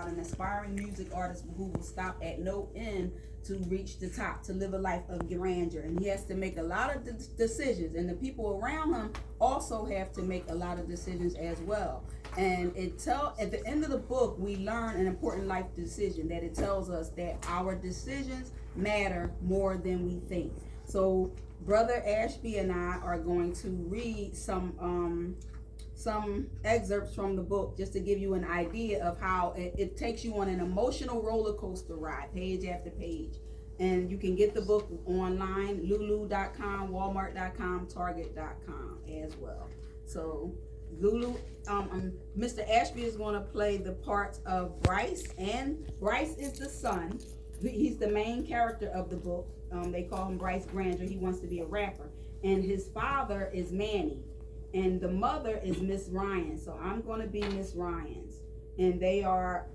An aspiring music artist who will stop at no end to reach the top, to live a life of grandeur. And he has to make a lot of decisions, and the people around him also have to make a lot of decisions as well. And at the end of the book, we learn an important life decision, that it tells us that our decisions matter more than we think. So Brother Ashby and I are going to read some excerpts from the book, just to give you an idea of how it takes you on an emotional roller coaster ride, page after page. And you can get the book online, lulu.com, walmart.com, target.com as well. So Lulu, Mr. Ashby is going to play the parts of Bryce, and Bryce is the son. He's the main character of the book. They call him Bryce Granger. He wants to be a rapper. And his father is Manny. And the mother is Miss Ryan. So I'm going to be Miss Ryan's. And they are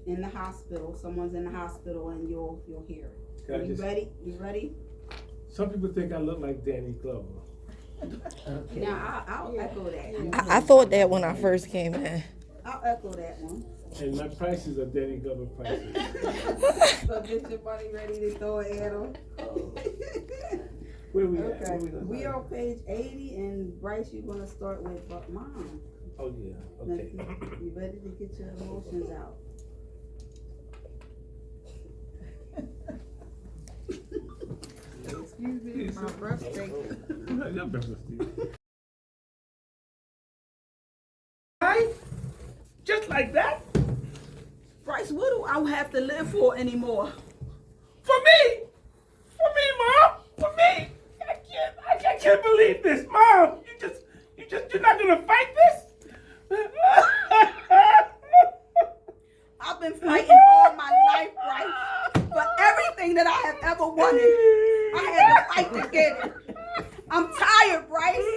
in the hospital. Someone's in the hospital, and you'll hear it. Are you ready? You ready? Some people think I look like Danny Glover. Okay. Now I'll echo that. I thought that when I first came in. I'll echo that one. And my prices are Danny Glover prices. So get your money ready to throw it at them. Where we at? Okay. We are on page 80, and Bryce, you're gonna start with Mom. Oh yeah. Okay. You ready to get your emotions out? Excuse me, my breath stinks. Your breath stinks. Just like that? Bryce, what do I have to live for anymore? For me, Mom, for me. I can't believe this, Mom. You're not gonna fight this? I've been fighting all my life, Bryce, for everything that I have ever wanted. I had to fight to get it. I'm tired, Bryce.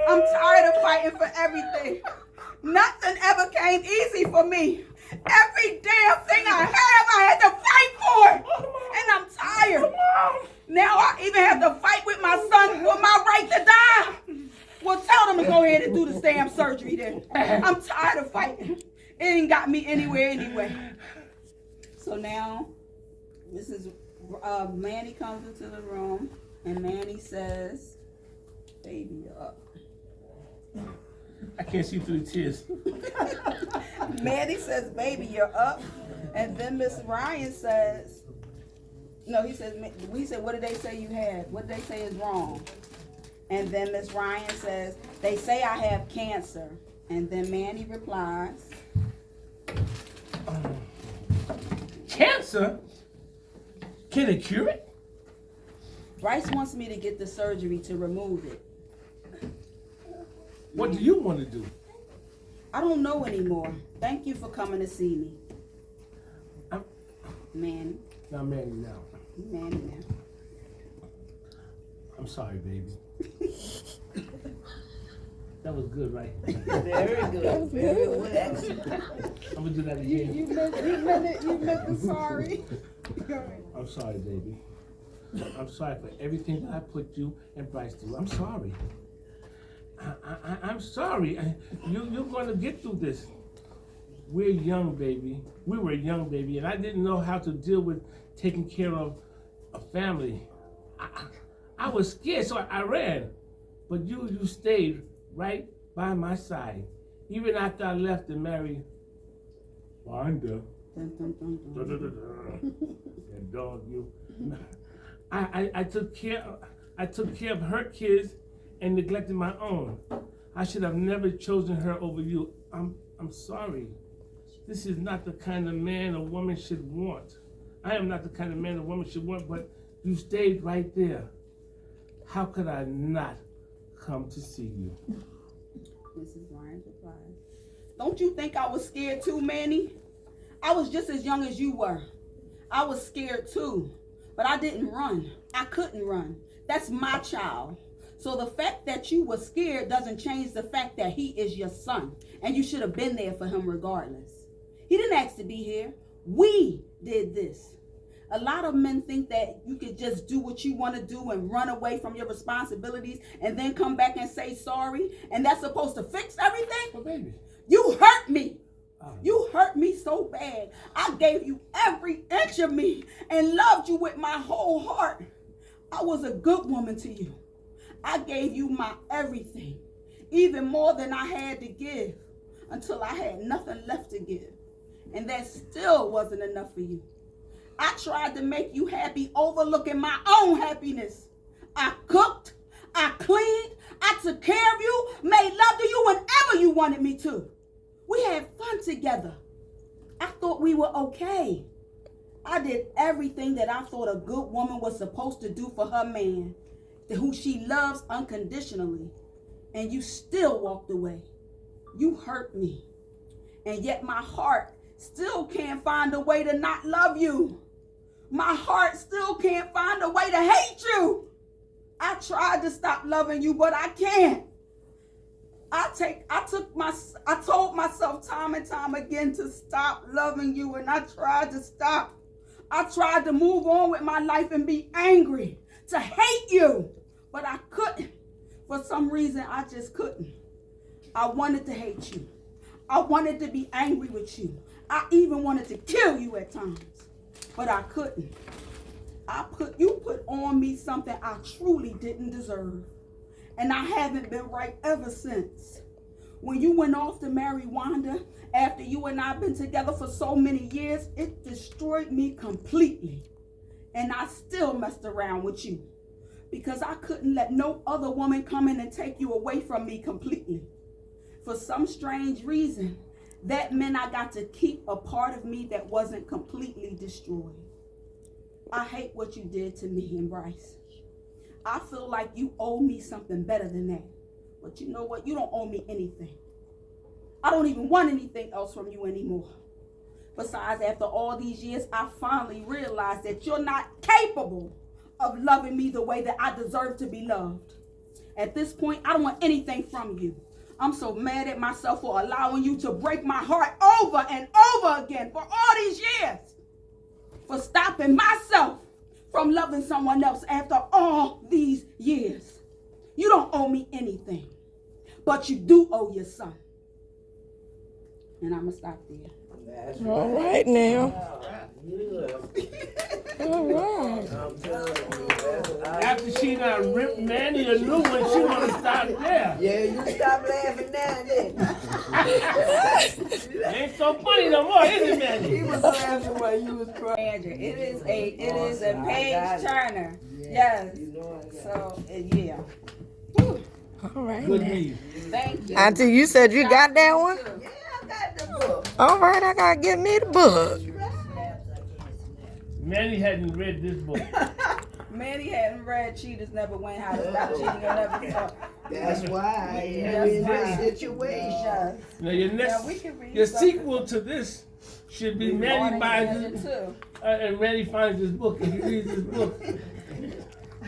I'm tired of fighting for everything. Nothing ever came easy for me. Every damn thing I had to fight for it. And I'm tired. Now I even have to fight with my son for my right to die. Well, tell them to go ahead and do the damn surgery then. I'm tired of fighting. It ain't got me anywhere anyway. So now, Manny comes into the room, and Manny says, "Baby, you're up." I can't see through the tears. Manny says, "Baby, you're up." And then Miss Ryan says, no, he said, "What did they say you had? What did they say is wrong?" And then Miss Ryan says, "They say I have cancer." And then Manny replies, Cancer? Can it cure it? "Bryce wants me to get the surgery to remove it." What do you want to do? "I don't know anymore. Thank you for coming to see me." Manny. Now, Manny, now. Manny now. I'm sorry, baby. That was good, right? Very good. Very well. I'm gonna do that again. You meant the sorry. I'm sorry, baby. I'm sorry for everything that I put you and Bryce through. I'm sorry. I'm sorry. You're gonna get through this. We're young, baby. We were young, baby, and I didn't know how to deal with taking care of a family. I was scared, so I ran. But you stayed right by my side, even after I left and married Wanda. And dog, you. I took care of her kids and neglected my own. I should have never chosen her over you. I'm sorry. This is not the kind of man a woman should want. I am not the kind of man a woman should want, but you stayed right there. How could I not come to see you? Mrs. Ryan replied, "Don't you think I was scared too, Manny? I was just as young as you were. I was scared too, but I didn't run. I couldn't run. That's my child. So the fact that you were scared doesn't change the fact that he is your son, and you should have been there for him regardless. He didn't ask to be here. We did this. A lot of men think that you could just do what you want to do and run away from your responsibilities and then come back and say sorry, and that's supposed to fix everything. But baby, You hurt me. You hurt me so bad. I gave you every inch of me and loved you with my whole heart. I was a good woman to you. I gave you my everything, even more than I had to give, until I had nothing left to give. And that still wasn't enough for you. I tried to make you happy, overlooking my own happiness. I cooked, I cleaned, I took care of you, made love to you whenever you wanted me to. We had fun together. I thought we were okay. I did everything that I thought a good woman was supposed to do for her man, who she loves unconditionally. And you still walked away. You hurt me. And yet my heart still can't find a way to not love you. My heart still can't find a way to hate you. I tried to stop loving you, but I can't. I told myself time and time again to stop loving you, and I tried to stop. I tried to move on with my life and be angry, to hate you, but I couldn't. For some reason, I just couldn't. I wanted to hate you. I wanted to be angry with you. I even wanted to kill you at times, but I couldn't. You put on me something I truly didn't deserve. And I haven't been right ever since. When you went off to marry Wanda, after you and I been together for so many years, it destroyed me completely. And I still messed around with you because I couldn't let no other woman come in and take you away from me completely. For some strange reason, that meant I got to keep a part of me that wasn't completely destroyed. I hate what you did to me and Bryce. I feel like you owe me something better than that. But you know what? You don't owe me anything. I don't even want anything else from you anymore. Besides, after all these years, I finally realized that you're not capable of loving me the way that I deserve to be loved. At this point, I don't want anything from you. I'm so mad at myself for allowing you to break my heart over and over again for all these years. For stopping myself from loving someone else after all these years. You don't owe me anything, but you do owe your son. And I'm going to stop there. That's all right now. All right. After she done ripped Manny a new one, she want to stop there. Yeah, you stop laughing now and then. It ain't so funny no more, is it, Manny? He was laughing while you was crying. Andrew, it is a page turner. Yes. So, yeah. Whew. All right. Good now. news. Thank you. Auntie, you said you got that one? Yeah, I got the book. All right, I gotta get me the book. Manny hadn't read this book. Manny hadn't read Cheaters Never Win, How to Stop Cheating or Never Stop. That's why Yeah, you're in that's this situation. Yes. Now your next, Now we can read your something. sequel to this should be Manny buys this, and Manny finds this book and he reads this book.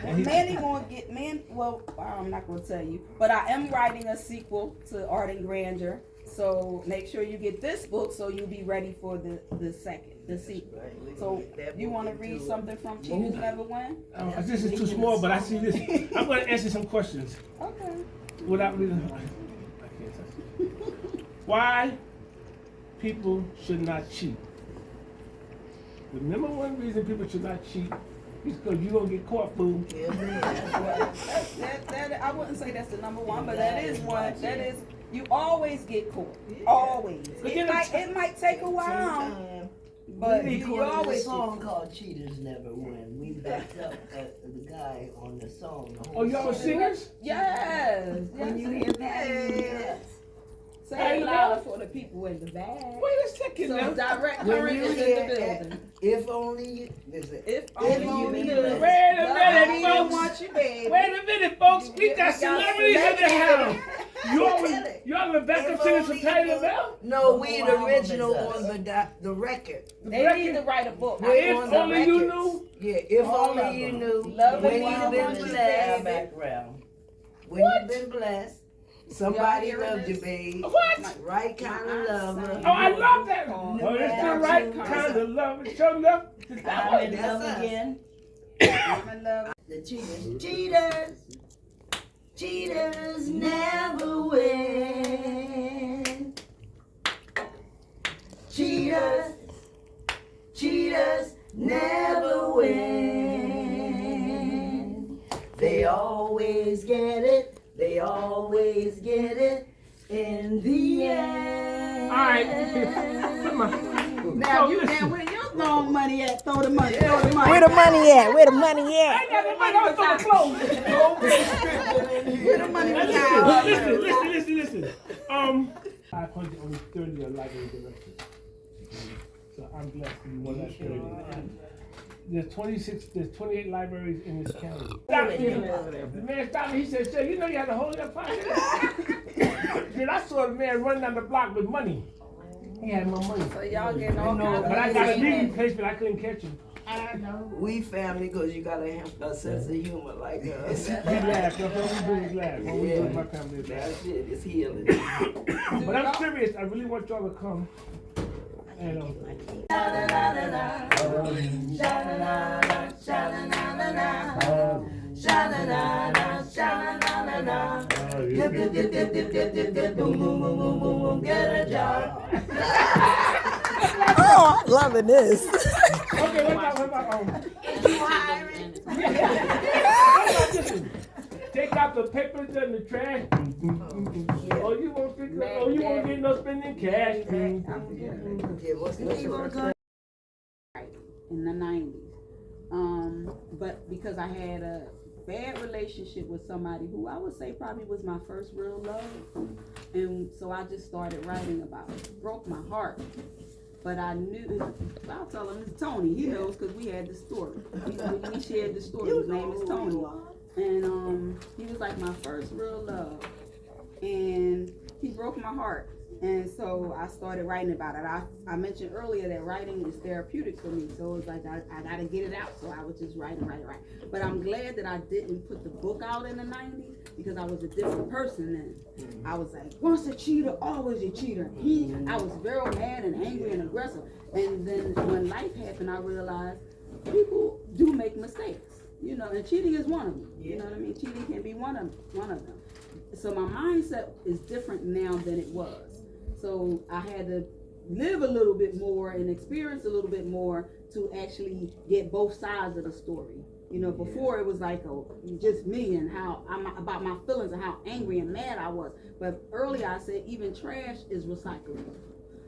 Manny gonna get I'm not gonna tell you, but I am writing a sequel to Art and Grandeur. So make sure you get this book so you'll be ready for the sequel. So you want to read something from Cheaters Never Win? This is too small, but I see this. I'm going to answer some questions Okay. without reading. I can't touch it. Why people should not cheat? The number one reason people should not cheat is because you're going to get caught, fool. I wouldn't say that's the number one, but that is one. That is, you always get caught. Always. It might take a while, but We you recorded a always song called Cheaters Never Win. We backed up the guy on the song. The whole Oh, y'all were song. singers? Yes. When you hear that, Say it louder for the people in the back. Wait a second So now. direct when current you is in hear the building. if only you, listen, If only you only knew. you- Wait a Love minute, me, folks. want you, baby. Wait a minute, folks. We got celebrities in the house. If Y'all the backup singers for Patti LaBelle? no, we the original on the record. They need to write a book. If on the only you records. knew. Yeah, if All of only you them. knew. Love when it, you've love been it, blessed. baby. When you've been blessed, somebody Y'all hearing loved you, this? babe. What? Right kind of lover. Oh, I love that. Oh, it's the right kind of love. It's your love. I'm in That's love us. again. I'm in love. The cheaters never win. always get it in the end. All right. Come on. Now, So listen. where you throwing money at? Throw the money, throw the money. Where the money at? Where the money I at? ain't got the money. I'm gonna throw the clothes. Where the money was Listen. 530 are library directors. So I'm blessed to be one of that 30. There's 28 libraries in this county. Stop me. The man stopped me. He said, "Sir, you know you had to hold your pocket." Then I saw the man running down the block with money. He had my money. So y'all getting all kinds of But I got a money. legal case, but I couldn't catch him. We family because you gotta have a sense of humor like us. We laugh. That's what we do is laugh. What we do in my family is laugh. That shit is healing. But I'm serious. I really want y'all to come. And Oh, I'm loving this. okay, what about listen, take out the papers and the trash. Oh, you won't get no spending cash. In the 90s. But because I had a bad relationship with somebody who I would say probably was my first real love. And so I just started writing about it. It broke my heart. But I knew, I'll tell him it's Tony. He knows because we had the story. We shared the story. His name is Tony. And he was like my first real love. And he broke my heart. And so I started writing about it. I mentioned earlier that writing is therapeutic for me. So it was like I got to get it out. So I was just writing. But I'm glad that I didn't put the book out in the 90s because I was a different person then. I was like, once a cheater, always a cheater. I was very mad and angry and aggressive. And then when life happened, I realized people do make mistakes. You know, and cheating is one of them. You know what I mean? Cheating can be one of them. So my mindset is different now than it was. So I had to live a little bit more and experience a little bit more to actually get both sides of the story. You know, before it was like just me and how I'm about my feelings and how angry and mad I was. But earlier I said even trash is recyclable.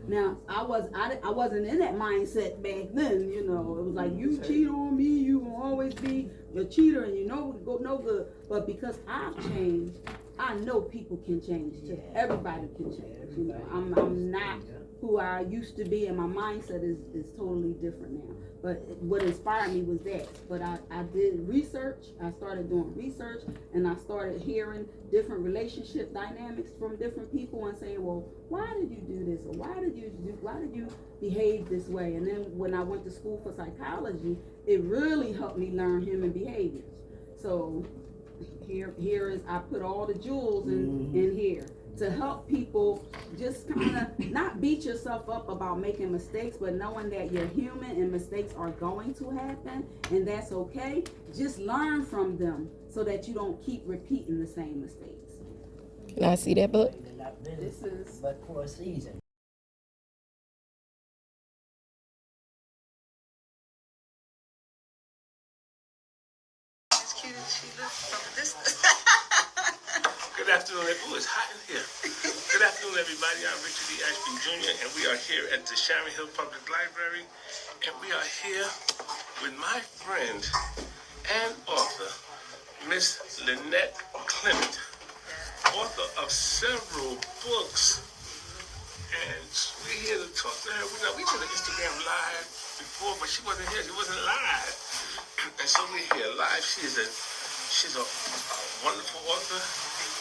Now I wasn't in that mindset back then. You know, it was like you cheat on me, you will always be a cheater, and you know go no good. But because I've changed, I know people can change too. Everybody can change. You know, I'm not who I used to be, and my mindset is totally different now. But what inspired me was that. But I did research. I started doing research, and I started hearing different relationship dynamics from different people and saying, well, why did you do this? Or why did you behave this way? And then when I went to school for psychology, it really helped me learn human behaviors. So here is, I put all the jewels in here to help people just kind of not beat yourself up about making mistakes, but knowing that you're human and mistakes are going to happen and that's okay. Just learn from them so that you don't keep repeating the same mistakes. Can I see that book? This is but for a season. Good afternoon. Ooh, it's hot in here. Good afternoon, everybody. I'm Richard E. Ashby Jr., and we are here at the Sharon Hill Public Library, and we are here with my friend and author, Miss Lynnette Clement, author of several books, and we're here to talk to her. We did an Instagram live before, but she wasn't here. She wasn't live, and so we're here live. She's a wonderful author.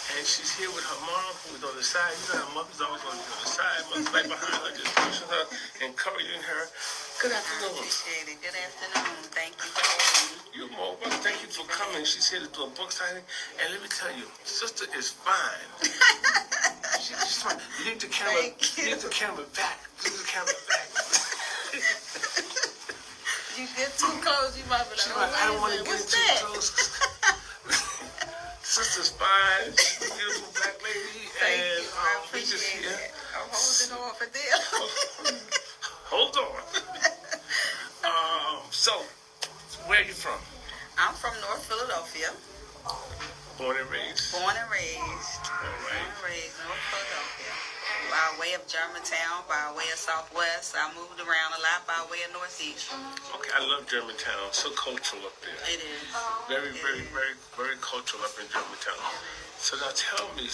And she's here with her mom, who is on the side. You know how mother's always on the side. Mother's right behind her, just pushing her, encouraging her. Good afternoon. I appreciate it. Good afternoon. Thank you for having me. You're more welcome. Thank you for coming. She's here to do a book signing. And let me tell you, sister is fine. She's fine. You need the camera. You need the camera back. Leave the camera back. You get too close, you might be like, I don't want to get too close. Sister's fine. She's a beautiful black lady. Thank and you. I we just appreciate here. it. I'm holding on for them. Hold on. So, where are you from? I'm from North Philadelphia. Born and raised. Born and raised. by way of Germantown, by way of Southwest. I moved around a lot by way of Northeast. Okay, I love Germantown. So cultural up there. It is. Very, very, very, very cultural up in Germantown. So now tell me,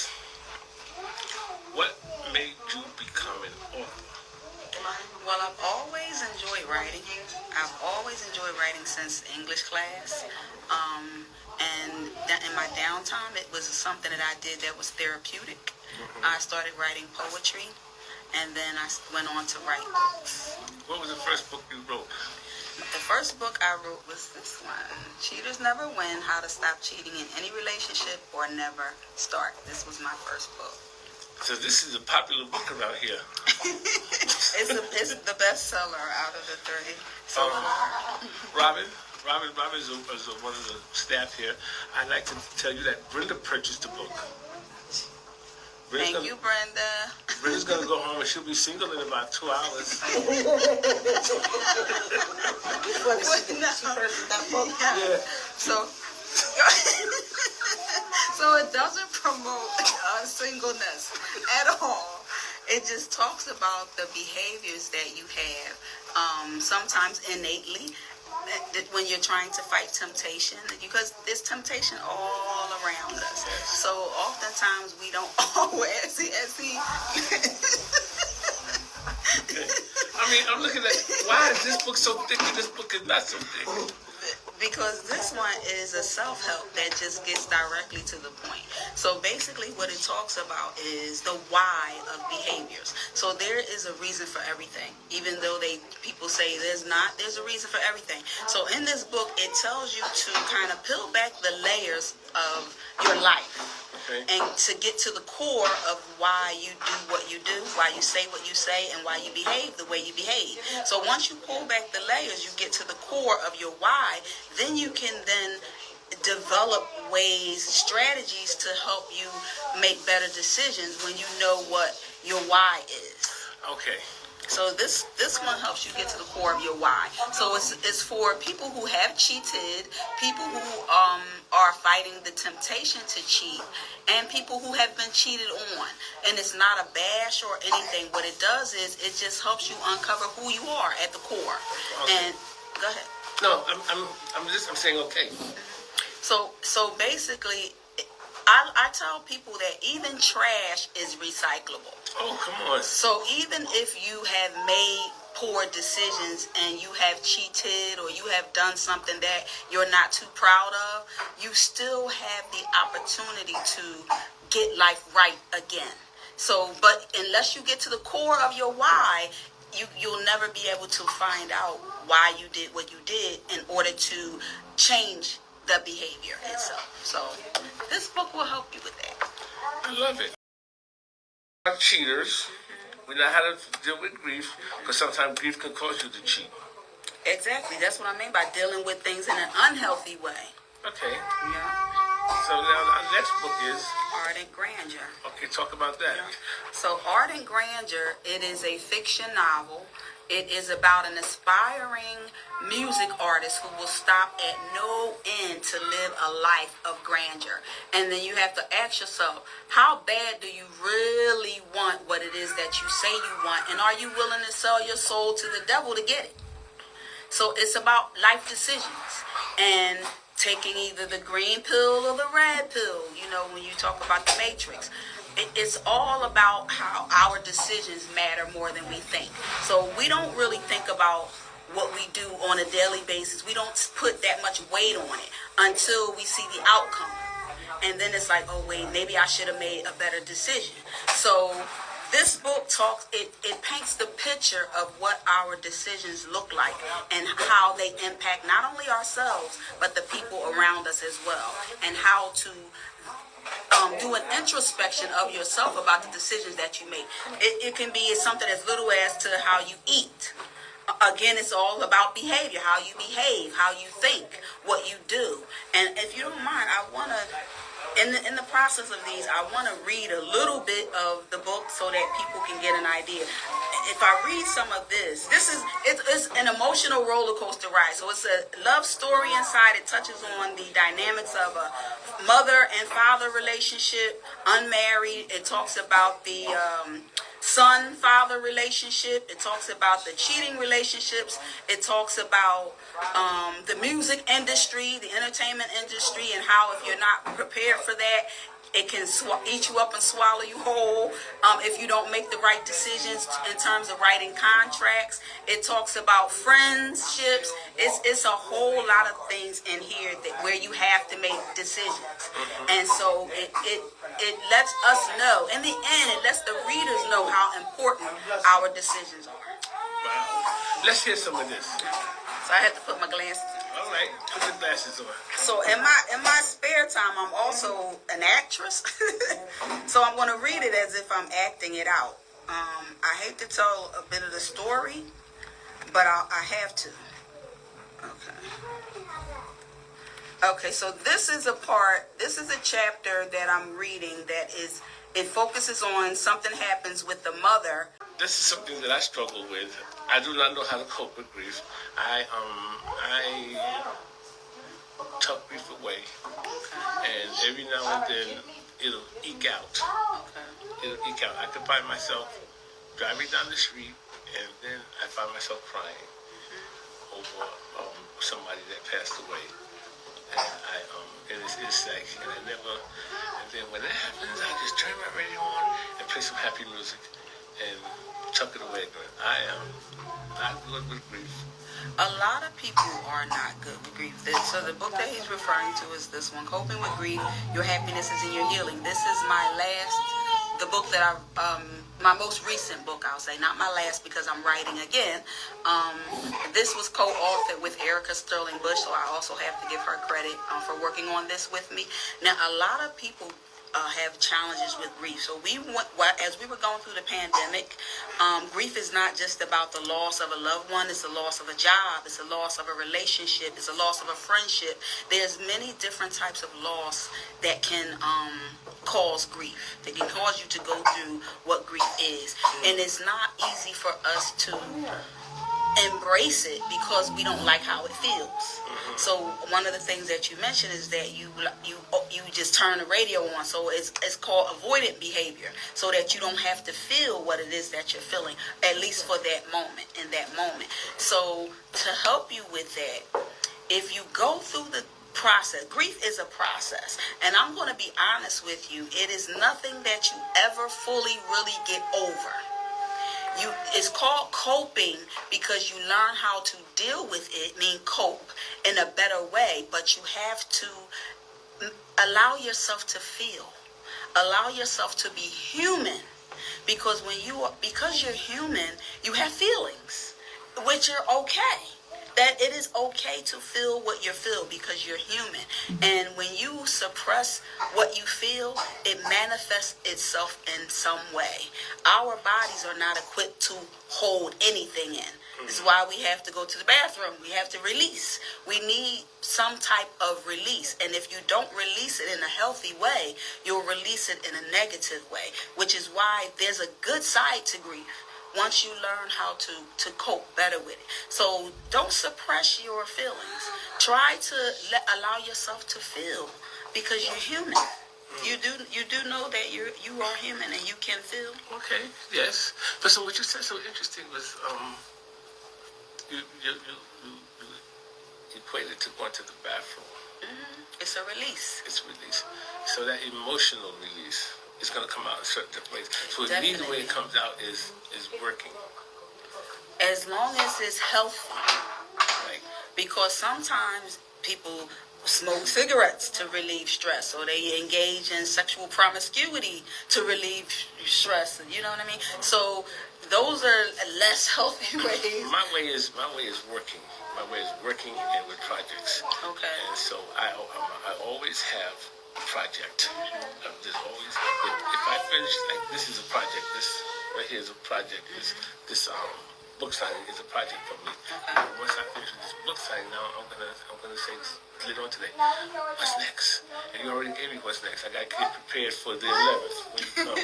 what made you become an author? Well, I've always enjoyed writing. I've always enjoyed writing since English class. And in my downtime, it was something that I did that was therapeutic. I started writing poetry, and then I went on to write books. What was the first book you wrote? The first book I wrote was this one, Cheaters Never Win, How to Stop Cheating in Any Relationship or Never Start. This was my first book. So this is a popular book around here. It's the bestseller out of the 30 so far. Robin is one of the staff here. I'd like to tell you that Brenda purchased the book. Thank you, Brenda. Brenda's gonna go home and she'll be single in about 2 hours. Yeah. So it doesn't promote singleness at all. It just talks about the behaviors that you have, sometimes innately, that when you're trying to fight temptation, because there's temptation all around us. So oftentimes we don't always see. Okay. I mean, I'm looking at, why is this book so thick and this book is not so thick? Because this one is a self-help that just gets directly to the point. So basically what it talks about is the why of behaviors. So there is a reason for everything. Even though people say there's not, there's a reason for everything. So in this book, it tells you to kind of peel back the layers of your life. Okay. And to get to the core of why you do what you do, why you say what you say, and why you behave the way you behave. So once you pull back the layers, you get to the core of your why, then you can then develop ways, strategies to help you make better decisions when you know what your why is. Okay. So this one helps you get to the core of your why. So it's for people who have cheated, people who are fighting the temptation to cheat, and people who have been cheated on. And it's not a bash or anything. What it does is it just helps you uncover who you are at the core. Okay. And go ahead. No, I'm saying okay. So basically, I tell people that even trash is recyclable. Oh, come on. So even if you have made poor decisions and you have cheated or you have done something that you're not too proud of, you still have the opportunity to get life right again. So, but unless you get to the core of your why, you'll never be able to find out why you did what you did in order to change the behavior itself. So this book will help you with that. I love it. Cheaters, we know how to deal with grief, because sometimes grief can cause you to cheat. Exactly. That's what I mean by dealing with things in an unhealthy way. Okay. Yeah. So now our next book is Ardent Grandeur. Okay, talk about that. So Ardent Grandeur, it is a fiction novel. It is about an aspiring music artist who will stop at no end to live a life of grandeur. And then you have to ask yourself, how bad do you really want what it is that you say you want? And are you willing to sell your soul to the devil to get it? So it's about life decisions and taking either the green pill or the red pill, you know, when you talk about the Matrix. It's all about how our decisions matter more than we think. So we don't really think about what we do on a daily basis. We don't put that much weight on it until we see the outcome. And then it's like, oh wait, maybe I should have made a better decision. So this book it paints the picture of what our decisions look like and how they impact not only ourselves, but the people around us as well. And how to do an introspection of yourself about the decisions that you make. It can be something as little as to how you eat. Again, it's all about behavior, how you behave, how you think, what you do. And if you don't mind, I want to, in the process of these, I want to read a little bit of the book so that people can get an idea. If I read some of this is an emotional roller coaster ride. So it's a love story inside. It touches on the dynamics of a mother and father relationship, unmarried. It talks about the son-father relationship. It talks about the cheating relationships. It talks about the music industry, the entertainment industry, and how if you're not prepared for that, it can eat you up and swallow you whole if you don't make the right decisions in terms of writing contracts. It talks about friendships. It's a whole lot of things in here where you have to make decisions. And so it lets us know, in the end, it lets the readers know how important our decisions are. Wow. Let's hear some of this. So I had to put my glasses on. All right, put your glasses on. So in my spare time, I'm also an actress. So I'm going to read it as if I'm acting it out. I hate to tell a bit of the story, but I have to. Okay, so this is a chapter that I'm reading it focuses on something happens with the mother. This is something that I struggle with. I do not know how to cope with grief. I tuck grief away, and every now and then it'll eke out. I can find myself driving down the street, and then I find myself crying over somebody that passed away. And it's like, and then when that happens, I just turn my radio on and play some happy music and tuck it away. But I am not good with grief. A lot of people are not good with grief. So the book that he's referring to is this one, Coping with Grief, Your Happiness is in Your Healing. This is the book that my most recent book, I'll say, not my last because I'm writing again. This was co-authored with Erica Sterling Bush, so I also have to give her credit for working on this with me. Now, a lot of people have challenges with grief. So as we were going through the pandemic, grief is not just about the loss of a loved one. It's the loss of a job. It's the loss of a relationship. It's the loss of a friendship. There's many different types of loss that can cause grief. That can cause you to go through what grief is. And it's not easy for us to embrace it because we don't like how it feels. So one of the things that you mentioned is that you just turn the radio on. So it's called avoidant behavior, so that you don't have to feel what it is that you're feeling, at least for that moment, in that moment. So to help you with that, if you go through the process, grief is a process, and I'm going to be honest with you, it is nothing that you ever fully really get over. It's called coping because you learn how to deal with it, cope in a better way, but you have to allow yourself to feel, allow yourself to be human, because because you're human, you have feelings, which are okay. That it is okay to feel what you feel because you're human. And when you suppress what you feel, it manifests itself in some way. Our bodies are not equipped to hold anything in. This is why we have to go to the bathroom. We have to release. We need some type of release. And if you don't release it in a healthy way, you'll release it in a negative way, which is why there's a good side to grief. Once you learn how to cope better with it. So don't suppress your feelings. Try to allow yourself to feel, because you're human. You do know that you are human and you can feel. Okay, yes. But so what you said so interesting was you equated to going to the bathroom. It's a release. It's release. So that emotional release. It's going to come out in certain different ways. So Definitely. the way it comes out is working. As long as it's healthy. Right. Because sometimes people smoke cigarettes to relieve stress, or they engage in sexual promiscuity to relieve stress. You know what I mean? So those are less healthy ways. My way is working. My way is working and with projects. Okay. And so I always have a project. There's always, if I finish, like, this is a project. This right here is a project. This book signing is a project for me. And once I finish this book signing, now I'm gonna say later on today, what's next? And you already gave me what's next. I gotta get prepared for the 11th when you come.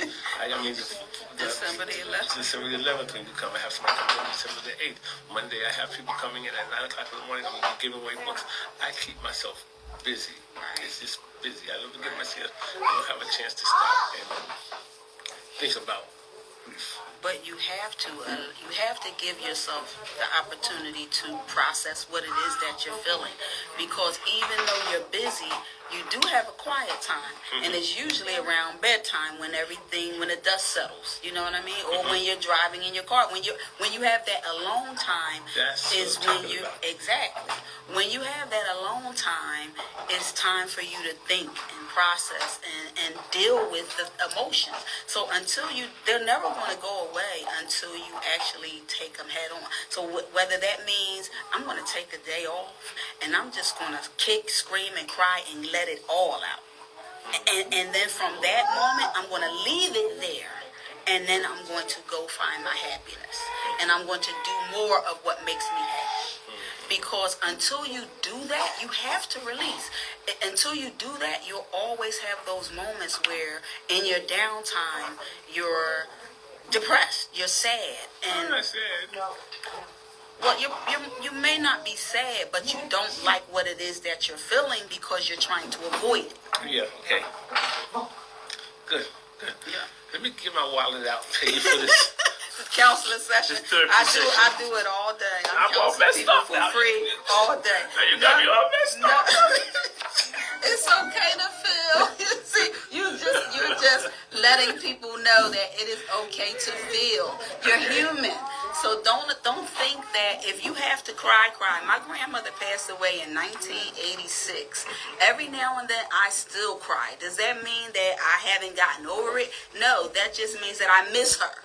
December the 11th. December the 11th when you come. I have somebody coming in December the 8th. Monday I have people coming in at 9 o'clock in the morning. I'm gonna be giving away books. I keep myself busy. It's just busy. I don't have a chance to stop and think about grief. But you have to give yourself the opportunity to process what it is that you're feeling, because even though you're busy, you do have a quiet time, and it's usually around bedtime when the dust settles. You know what I mean? Or when you're driving in your car, when you have that alone time, That's is what I'm when talking you about. exactly when you have that alone time. It's time for you to think and process and deal with the emotions. So they're never going to go away until you actually take them head on. So whether that means I'm going to take a day off and I'm just going to kick, scream, and cry and let it all out. And then from that moment, I'm going to leave it there. And then I'm going to go find my happiness. And I'm going to do more of what makes me happy. Because until you do that, you have to release. Until you do that, you'll always have those moments where in your downtime, you're depressed, you're sad. I'm And not sad. well, you may not be sad, but you don't like what it is that you're feeling because you're trying to avoid it. Yeah, okay. Good. Yeah. Let me get my wallet out, pay you for this. Counseling session. This therapy I session. do it all day. I'm all counseling messed people up for now. free all day. Now you got me all messed up. It's okay to feel. You see, you're just letting people know that it is okay to feel. You're human. So don't think that if you have to cry. My grandmother passed away in 1986. Every now and then I still cry. Does that mean that I haven't gotten over it? No, that just means that I miss her.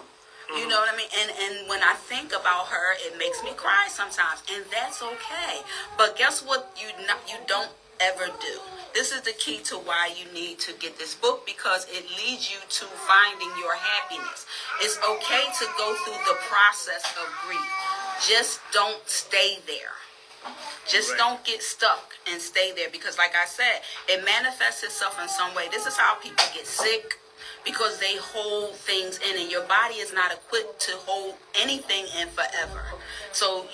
You know what I mean? And when I think about her, it makes me cry sometimes, and that's okay. But guess what? You don't ever do. This is the key to why you need to get this book, because it leads you to finding your happiness. It's okay to go through the process of grief. Just don't stay there. Just don't get stuck and stay there, because like I said, it manifests itself in some way. This is how people get sick, because they hold things in, and your body is not equipped to hold anything in forever. So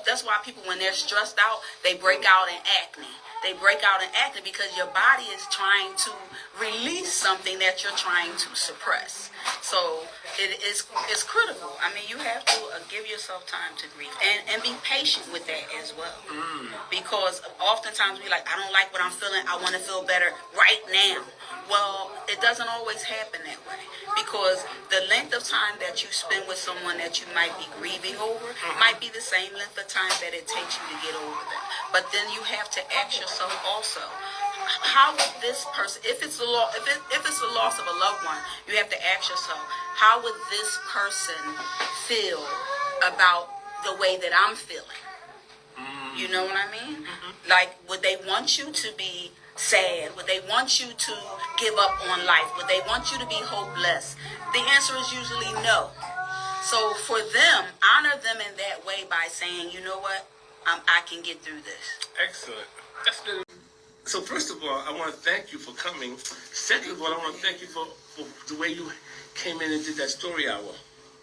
that's why people, when they're stressed out, they break out in acne. They break out in acne because your body is trying to release something that you're trying to suppress. So it's critical. I mean, you have to give yourself time to grieve and be patient with that as well. Because oftentimes we I don't like what I'm feeling. I want to feel better right now. Well, it doesn't always happen that way, because the length of time that you spend with someone that you might be grieving over might be the same length of time that it takes you to get over them. But then you have to ask yourself also, how would this person, if it's the loss of a loved one, you have to ask yourself, how would this person feel about the way that I'm feeling? You know what I mean? Like, would they want you to be sad? Would they want you to give up on life? Would they want you to be hopeless? The answer is usually no. So for them, honor them in that way by saying, you know what, I can get through this. Excellent. That's good. So first of all, I want to thank you for coming. Second of all, I want to thank you for the way you came in and did that story hour.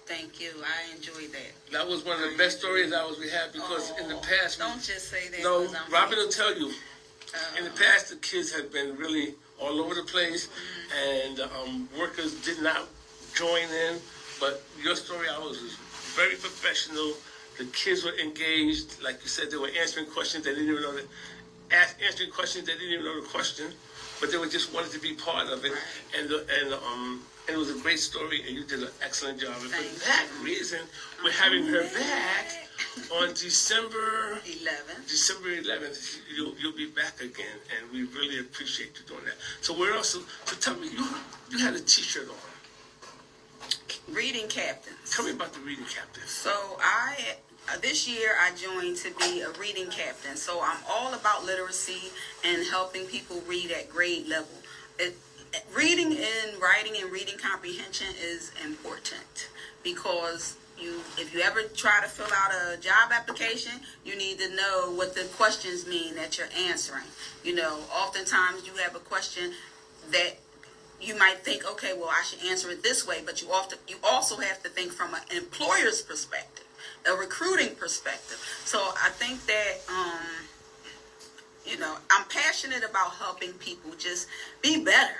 Thank you. I enjoyed that. That was one of the best stories hours we had, because in the past... Don't just say that. No, Robin will tell you. In the past, the kids have been really all over the place, and workers did not join in. But your story hours was very professional. The kids were engaged. Like you said, they were answering questions they didn't even know answering questions they didn't even know the question, but they were just wanted to be part of it. And it was a great story, and you did an excellent job. And for that reason, we're having her back on December 11th. December 11th, you'll be back again, and we really appreciate you doing that. So tell me, you had a T-shirt on. Reading Captains. Tell me about the Reading Captains. So this year I joined to be a reading captain. So I'm all about literacy and helping people read at grade level. Reading and writing and reading comprehension is important, because if you ever try to fill out a job application, you need to know what the questions mean that you're answering. Oftentimes you have a question that you might think, okay, well, I should answer it this way, but you also have to think from an employer's perspective, a recruiting perspective. So I think that, I'm passionate about helping people just be better.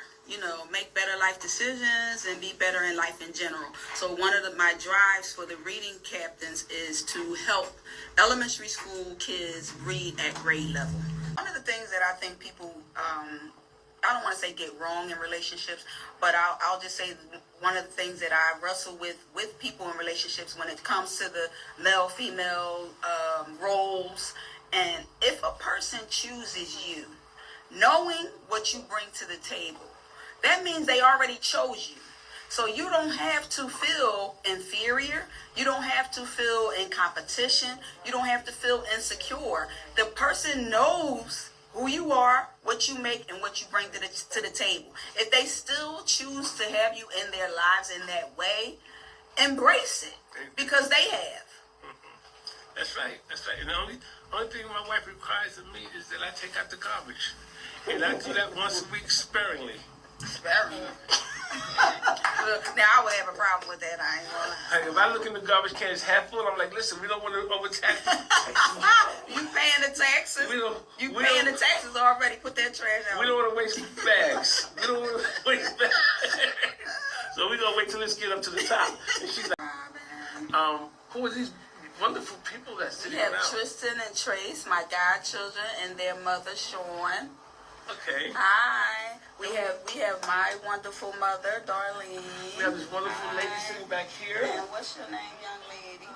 make better life decisions and be better in life in general. So one of my drives for the reading captains is to help elementary school kids read at grade level. One of the things that I think people, I don't want to say get wrong in relationships, but I'll just say one of the things that I wrestle with people in relationships when it comes to the male-female roles, and if a person chooses you, knowing what you bring to the table, that means they already chose you. So you don't have to feel inferior. You don't have to feel in competition. You don't have to feel insecure. The person knows who you are, what you make, and what you bring to the table. If they still choose to have you in their lives in that way, embrace it, because they have. That's right. And the only thing my wife requires of me is that I take out the garbage. And I do that once a week sparingly. Sparingly. Now, I would have a problem with that, I ain't gonna lie. Hey, if I look in the garbage can, it's half full, I'm like, listen, we don't want to overtax it. You paying the taxes? We paying the taxes already. Put that trash out. We don't want to waste bags. We don't want to waste bags. So we're going to wait till this get up to the top. And she's like, who are these wonderful people that sitting We have around? Tristan and Trace, my godchildren, and their mother, Sharon. Okay. Hi. We have my wonderful mother, Darlene. We have this wonderful lady sitting back here. And what's your name, young lady?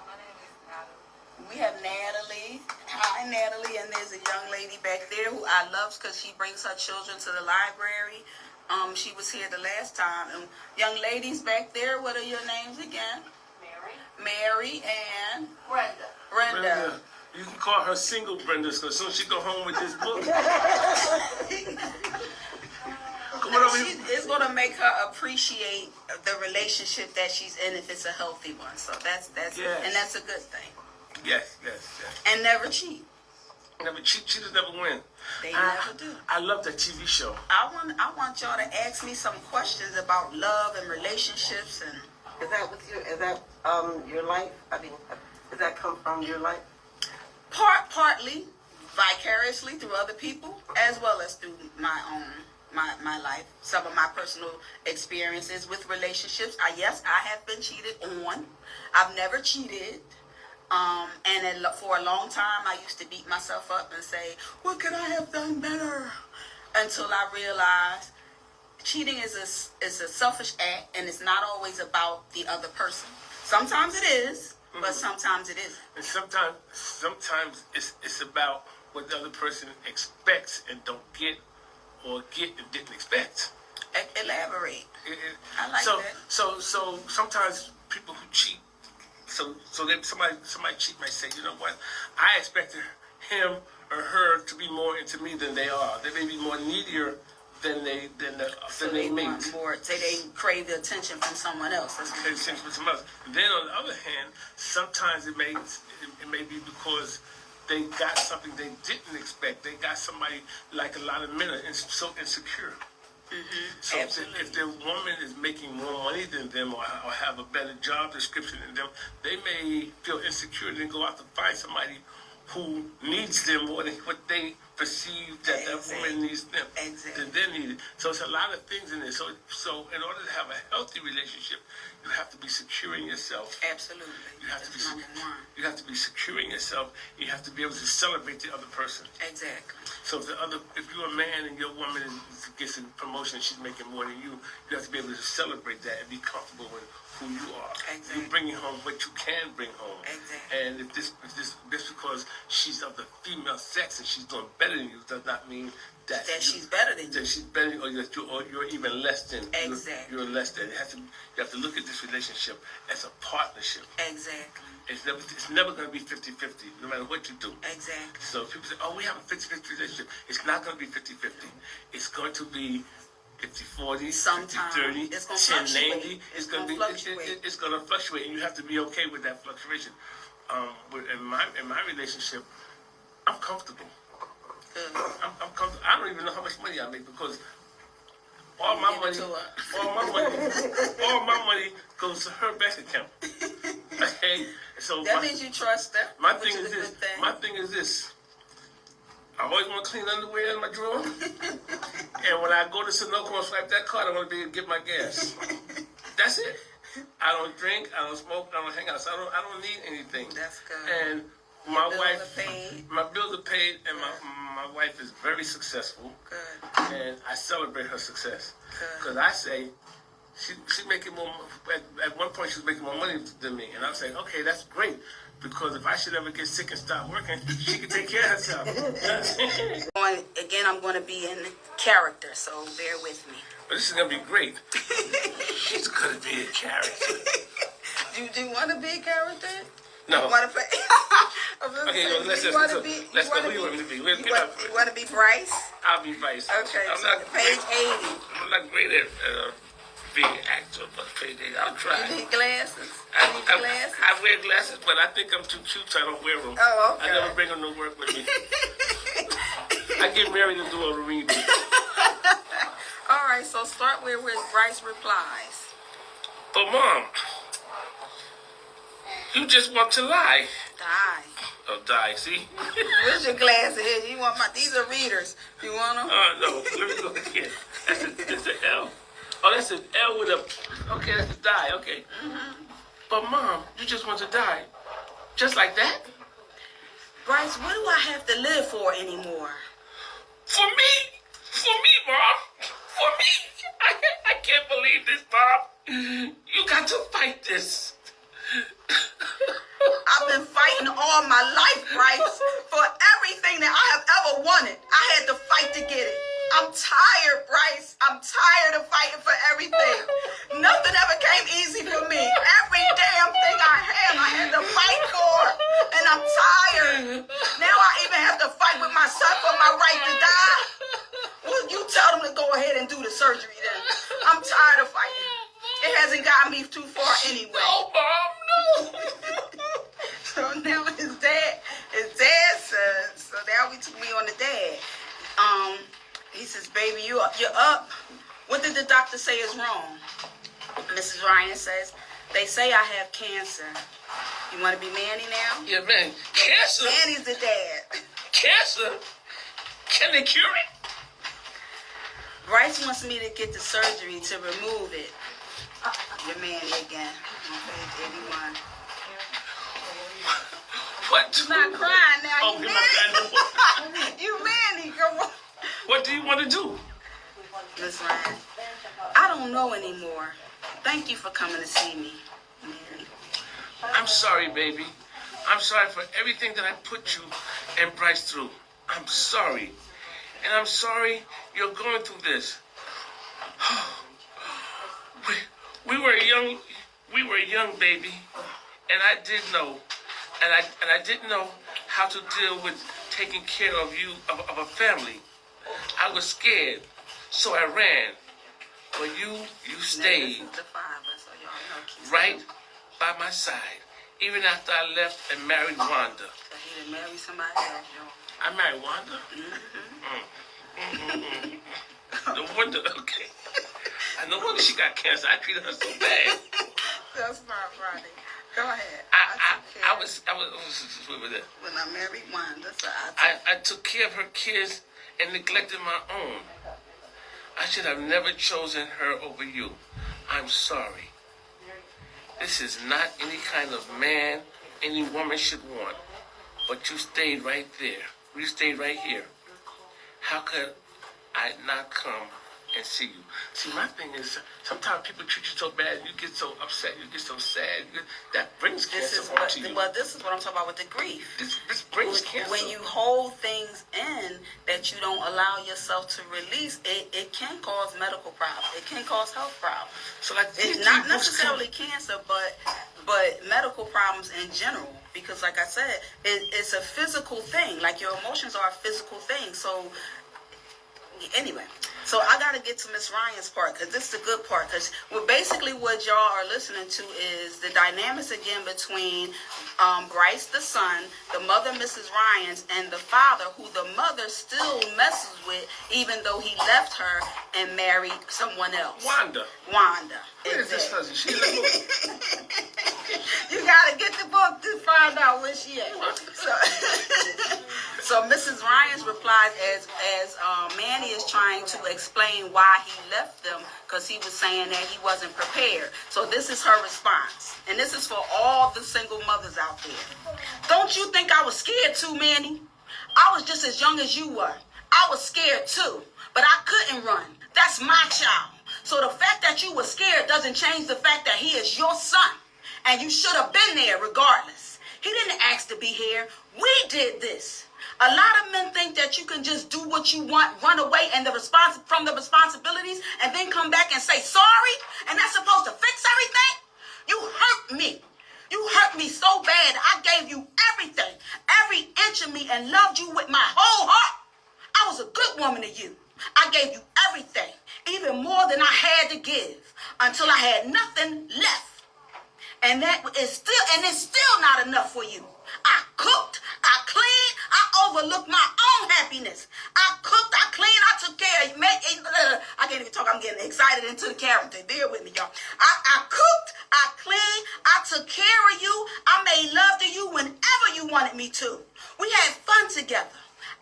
We have Natalie. Hi, Natalie. And there's a young lady back there who I love because she brings her children to the library. She was here the last time. And young ladies back there, what are your names again? Mary and Brenda. You can call her single Brenda, because soon she go home with this book. It's going to make her appreciate the relationship that she's in if it's a healthy one. So that's Yes. And that's a good thing. Yes. And never cheat. Cheaters never win. They never do. I love that TV show. I want y'all to ask me some questions about love and relationships and. Is that your life? I mean, does that come from your life? Partly, vicariously through other people, as well as through my own my life. Some of my personal experiences with relationships. Yes, I have been cheated on. I've never cheated. And for a long time, I used to beat myself up and say, "What could I have done better?" Until I realized cheating is a selfish act, and it's not always about the other person. Sometimes it is, but sometimes it isn't. And sometimes it's about what the other person expects and don't get, or get and didn't expect. Elaborate. I like that. So sometimes people who cheat, somebody cheat might say, you know what, I expected him or her to be more into me than they are. They may be more needier than they mate. Want more. Say they crave the attention from someone else. Then on the other hand, sometimes it may be because they got something they didn't expect. They got somebody, like a lot of men are so insecure. Mm-hmm. So if their woman is making more money than them, or have a better job description than them, they may feel insecure and then go out to find somebody who needs them more than what they perceive that woman needs them. Exactly. That they need it. So it's a lot of things in there. So in order to have a healthy relationship, you have to be secure in yourself. Absolutely. You have to be number one. You have to be secure in yourself. You have to be able to celebrate the other person. Exactly. So if you're a man and your woman gets a promotion, she's making more than you have to be able to celebrate that and be comfortable with who you are. Exactly. You're bringing home what you can bring home. Exactly. And if this because she's of the female sex and she's doing better than you, does not mean that she's better than you. That she's better, or you're even less than. Exactly. You're less than. You have to look at this relationship as a partnership. Exactly. It's never going to be 50-50, no matter what you do. Exactly. So people say, oh, we have a 50-50 relationship. It's not going to be 50-50. It's going to be 50-40, Sometimes 50-30, it's gonna 10-90. It's going to fluctuate. It's going to fluctuate, and you have to be okay with that fluctuation. But in my relationship, I'm comfortable. I'm comfortable. I don't even know how much money I make, because all my money goes to her bank account. Okay, so that means you trust her. My thing is this. I always want to clean underwear in my drawer. And when I go to Sunoco and swipe that card, I want to be able to get my gas. That's it. I don't drink, I don't smoke, I don't hang out. So I don't need anything. That's good. And my Your bills wife, are paid. my bills are paid, and my wife is very successful. Good. And I celebrate her success. Good. Because I say, she's making more, at one point she was making more money than me. And I say, okay, that's great. Because if I should ever get sick and stop working, she can take care of herself. Again, I'm going to be in character, so bear with me. But this is going to be great. She's going to be a character. Do you want to be a character? No. You want to play? Okay, well, let's go. Who you want me to be? You want to be Bryce? I'll be Bryce. Okay, I'm so not page 80. I'm not great at being an actor, but page 80, I'll try. You need glasses? You need glasses? I wear glasses, but I think I'm too cute, so I don't wear them. Oh, okay. I never bring them to work with me. I get married and do all the reading. All right, so start where Bryce replies. But Mom, you just want to lie. Die. Oh, die, see? Where's your glasses? Here, you want these are readers. You want them? No, let me look again. That's an L. Oh, that's an L with a, okay, that's a die, okay. Mm-hmm. But Mom, you just want to die. Just like that? Bryce, what do I have to live for anymore? For me, Mom. For me. I can't believe this, Mom. You got to fight this. I've been fighting all my life, Bryce, for everything that I have ever wanted. I had to fight to get it. I'm tired, Bryce. I'm tired of fighting for everything. Nothing ever came easy for me. Every damn thing I had to fight for. And I'm tired. Now I even have to fight with my son for my right to die. Well, you tell them to go ahead and do the surgery then. I'm tired of fighting. It hasn't gotten me too far anyway. No, Mom, no. So now his dad says, so now we took me on the dad. He says, baby, you're up. What did the doctor say is wrong? Mrs. Ryan says, they say I have cancer. You want to be Manny now? Yeah, man. Cancer? Manny's the dad. Cancer? Can they cure it? Bryce wants me to get the surgery to remove it. You're Manny again. On page 81. What? You're not crying now. Oh, You you're not Manny. You Manny. Come on. What do you want to do? Miss Ryan, I don't know anymore. Thank you for coming to see me, Manny. I'm sorry, baby. I'm sorry for everything that I put you and Bryce through. I'm sorry. And I'm sorry you're going through this. We were a young baby, and I didn't know. And I didn't know how to deal with taking care of you, of a family. I was scared, so I ran. But you stayed right by my side, even after I left and married Wanda. So he done married somebody else, y'all. I married Wanda? No wonder, okay. No wonder she got cancer. I treated her so bad. That's not funny. Go ahead. I was when I married Wanda, so I took care of her kids and neglected my own. I should have never chosen her over you. I'm sorry. This is not any kind of man any woman should want. But you stayed right there. You stayed right here. How could I not come and see you? See, my thing is, sometimes people treat you so bad, you get so upset, you get so sad. That brings cancer onto you. Well, this is what I'm talking about with the grief. This brings cancer. When you hold things in that you don't allow yourself to release, it can cause medical problems. It can cause health problems. So like it's not necessarily cancer, but medical problems in general. Because like I said, it's a physical thing. Like your emotions are a physical thing. So anyway, so I got to get to Miss Ryan's part because this is the good part. Because basically what y'all are listening to is the dynamics again between Bryce, the son, the mother, Mrs. Ryan's, and the father, who the mother still messes with, even though he left her and married someone else. Wanda. Where is this cousin? She in the movie. You got to get the book to find out where she at. So So Mrs. Ryan's replies as Manny is trying to explain why he left them, because he was saying that he wasn't prepared. So this is her response. And this is for all the single mothers out there. Don't you think I was scared too, Manny? I was just as young as you were. I was scared too, but I couldn't run. That's my child. So the fact that you were scared doesn't change the fact that he is your son. And you should have been there regardless. He didn't ask to be here. We did this. A lot of men think that you can just do what you want, run away from the responsibilities, and then come back and say sorry, and that's supposed to fix everything. You hurt me. You hurt me so bad. I gave you everything, every inch of me, and loved you with my whole heart. I was a good woman to you. I gave you everything, even more than I had to give, until I had nothing left. And it's still not enough for you. I cooked, I cleaned, I overlooked my own happiness. I cooked, I cleaned, I took care of you. I can't even talk, I'm getting excited into the character. Bear with me, y'all. I cooked, I cleaned, I took care of you. I made love to you whenever you wanted me to. We had fun together.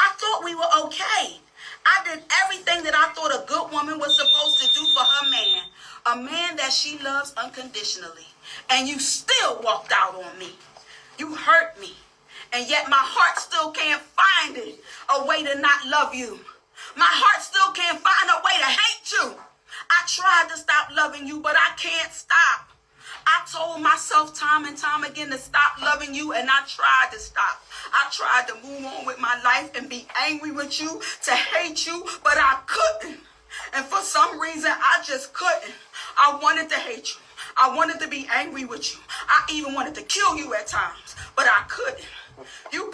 I thought we were okay. I did everything that I thought a good woman was supposed to do for her man, a man that she loves unconditionally. And you still walked out on me. You hurt me. And yet my heart still can't find it, a way to not love you. My heart still can't find a way to hate you. I tried to stop loving you, but I can't stop. I told myself time and time again to stop loving you, and I tried to stop. I tried to move on with my life and be angry with you, to hate you, but I couldn't. And for some reason, I just couldn't. I wanted to hate you. I wanted to be angry with you. I even wanted to kill you at times, but I couldn't. You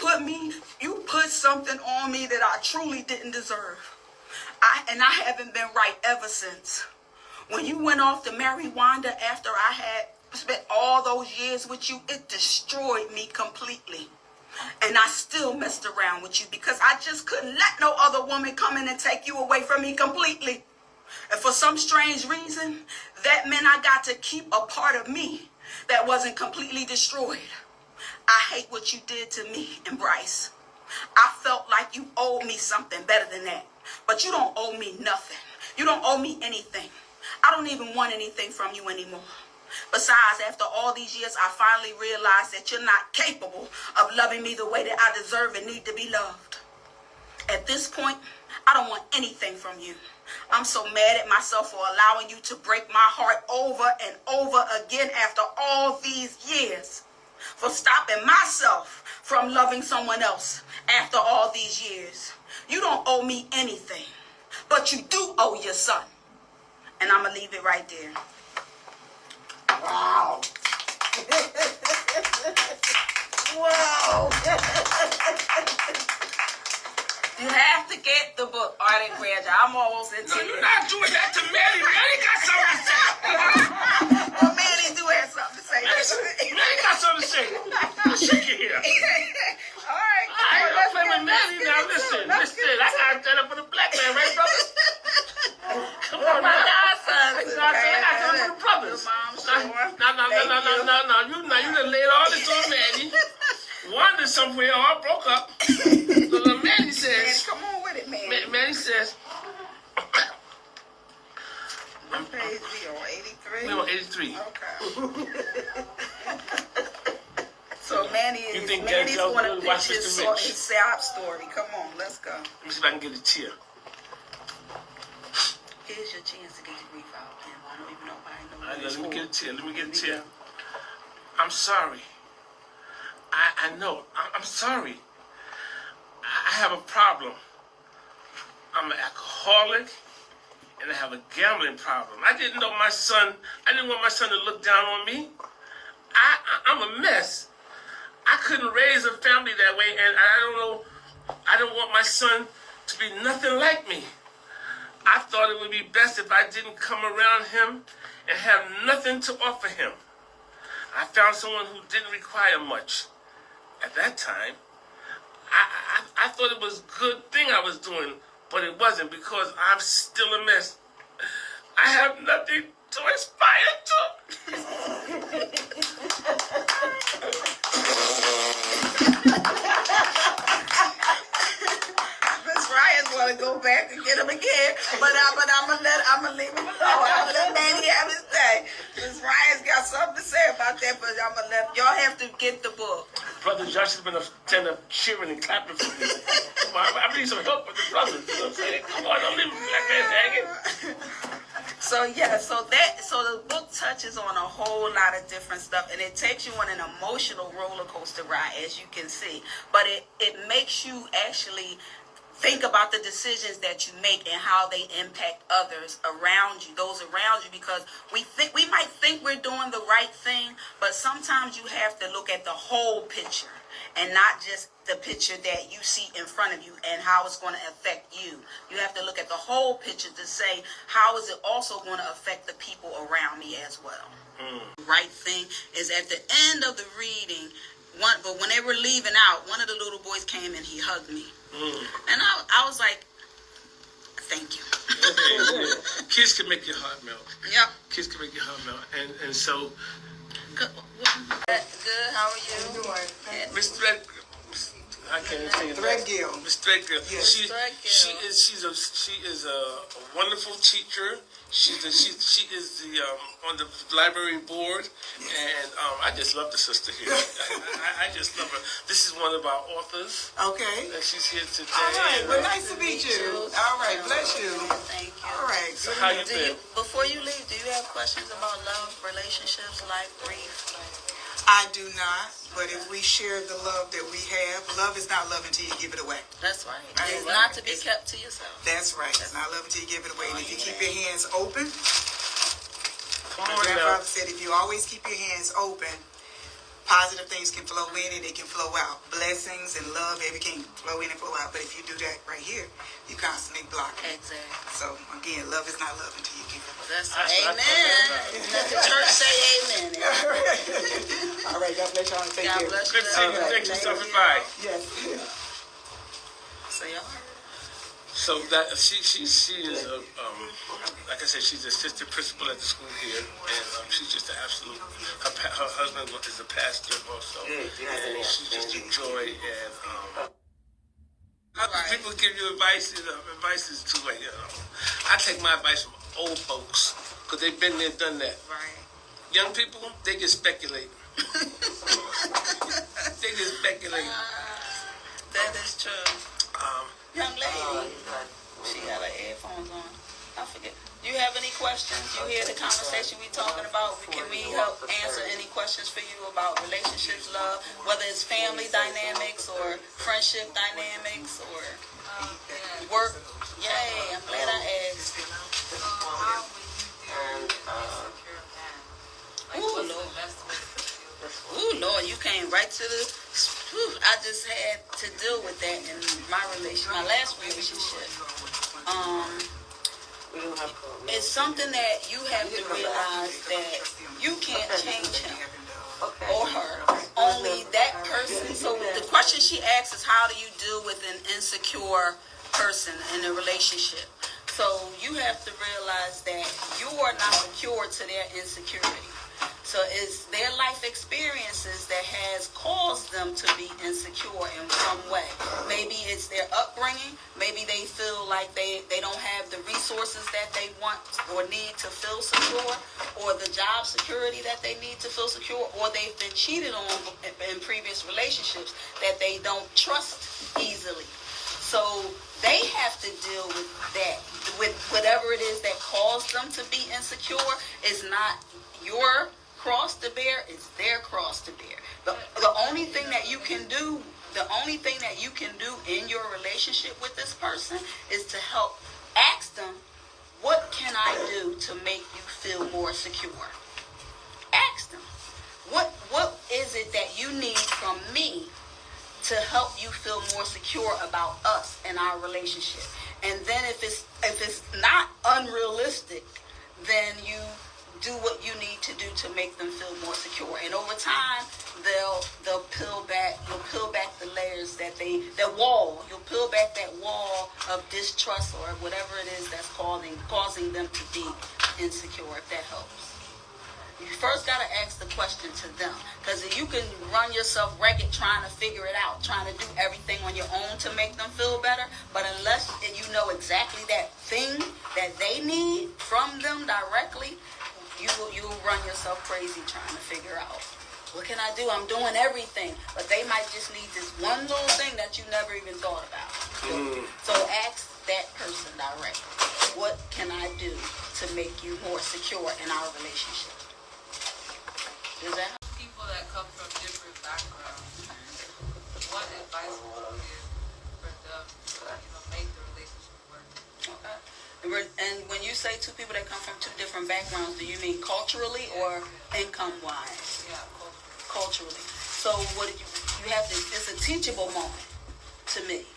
put something on me that I truly didn't deserve. I haven't been right ever since. When you went off to marry Wanda after I had spent all those years with you, it destroyed me completely. And I still messed around with you because I just couldn't let no other woman come in and take you away from me completely. And for some strange reason, that meant I got to keep a part of me that wasn't completely destroyed. I hate what you did to me and Bryce. I felt like you owed me something better than that. But you don't owe me nothing. You don't owe me anything. I don't even want anything from you anymore. Besides, after all these years, I finally realized that you're not capable of loving me the way that I deserve and need to be loved. At this point, I don't want anything from you. I'm so mad at myself for allowing you to break my heart over and over again after all these years. For stopping myself from loving someone else after all these years. You don't owe me anything, but you do owe your son. And I'm going to leave it right there. Wow. Wow. You have to get the book, Art and Grandeur. I'm almost into it. No, you're not doing that to Manny. Manny got something to say. Well, Manny do have something to say. Manny got something to say. Shake it here. All right. Let's play with Manny now. Listen. I got to stand up for the black man, right, brother? Come on, My now. godsons. I got to stand up for the brothers. No. You done laid all this on Manny. Wandered somewhere, all broke up. So Manny says, Come on with it, man. Manny says, What page we on? 83? we on 83. Okay. So Manny's think going Denzel to would watch pitch Mr. Rich? his sob story. Come on, let's go. Let me see if I can get a tear. Here's your chance to get your grief out. And I don't even know why I know Let this me for. get a tear. Let me get a tear. I'm sorry. I know. I'm sorry. I have a problem. I'm an alcoholic, and I have a gambling problem. I didn't want my son to look down on me. I'm a mess. I couldn't raise a family that way, and I don't want my son to be nothing like me. I thought it would be best if I didn't come around him and have nothing to offer him. I found someone who didn't require much. At that time, I thought it was a good thing I was doing, but it wasn't because I'm still a mess. I have nothing to aspire to. but I'm gonna leave him alone. I'm gonna let Manny have his day. Miss Ryan's got something to say about that, but I'm gonna let y'all have to get the book. Brother Josh has been standing up cheering and clapping for me. I need some help with the brothers. You know what I'm saying? Come on, don't leave a black man hanging. So the book touches on a whole lot of different stuff, and it takes you on an emotional roller coaster ride, as you can see. But it makes you actually think about the decisions that you make and how they impact others around you, those around you, because we might think we're doing the right thing, but sometimes you have to look at the whole picture and not just the picture that you see in front of you and how it's going to affect you. You have to look at the whole picture to say, how is it also going to affect the people around me as well? Right thing is at the end of the reading, but when they were leaving out, one of the little boys came and he hugged me. And I was like, thank you. Kids can make your heart melt. Yep. Kids can make your heart melt. And so, Good. How are you? Miss I can't say it. Threadgill. Miss Threadgill. Yes. She is a wonderful teacher. She is the on the library board, and I just love the sister here. I just love her. This is one of our authors. Okay. And she's here today. All right. Well, nice to meet you. All right. Bless you. Thank you. All right. So how you been? Before you leave, do you have questions about love, relationships, life, grief? I do not, but if we share the love that we have, love is not love until you give it away. That's right. Right. It's not to be kept to yourself. That's right. It's not love until you give it away. And if you keep your hands open, Come my on now. grandfather said, if you always keep your hands open, positive things can flow in and they can flow out. Blessings and love, everything can flow in and flow out. But if you do that right here, you constantly block it. Exactly. So again, love is not love until you give it away. That's That's right. what I Amen. thought. Let the church say amen. All right. God bless y'all and take God care. bless Good seeing you. you. Thank you so much. Yes. So y'all. So that she is a, like I said, she's assistant principal at the school here, and she's just an absolute. Her husband is a pastor also, and she's just a joy. And people give you advice. Advice is two-way. I take my advice from old folks because they've been there, done that. Right. Young people, they just speculate. They just speculate. That is true. Young lady, she got her earphones on. I forget. Do you have any questions? You hear the conversation we talking about? Can we help answer any questions for you about relationships, love, whether it's family dynamics or friendship dynamics or work? Yay, I'm glad I asked. Ooh, Lord. Ooh, Lord, you came right to the... I just had to deal with that in my last relationship. It's something that you have to realize that you can't change him or her. Only that person. So the question she asks is, how do you deal with an insecure person in a relationship? So you have to realize that you are not secure to their insecurity. So it's their life experiences that has caused them to be insecure in some way. Maybe it's their upbringing. Maybe they feel like they don't have the resources that they want or need to feel secure, or the job security that they need to feel secure, or they've been cheated on in previous relationships that they don't trust easily. So they have to deal with that, with whatever it is that caused them to be insecure. Is not your cross to bear, it's their cross to bear. The only thing that you can do, in your relationship with this person is to help ask them, what can I do to make you feel more secure? Ask them, what is it that you need from me to help you feel more secure about us and our relationship? And then if it's not unrealistic, then you do what you need to do to make them feel more secure. And over time, you'll peel back the layers you'll peel back that wall of distrust or whatever it is that's causing them to be insecure, if that helps. You first got to ask the question to them, because you can run yourself ragged trying to figure it out, trying to do everything on your own to make them feel better. But unless you know exactly that thing that they need from them directly, you will run yourself crazy trying to figure out, what can I do? I'm doing everything, but they might just need this one little thing that you never even thought about. So ask that person directly, what can I do to make you more secure in our relationship? Does that help? People that come from different backgrounds, what advice would you give for them to make the relationship work? Okay. And when you say two people that come from two different backgrounds, do you mean culturally or income-wise? Yeah, culturally. So what you have to, it's a teachable moment to me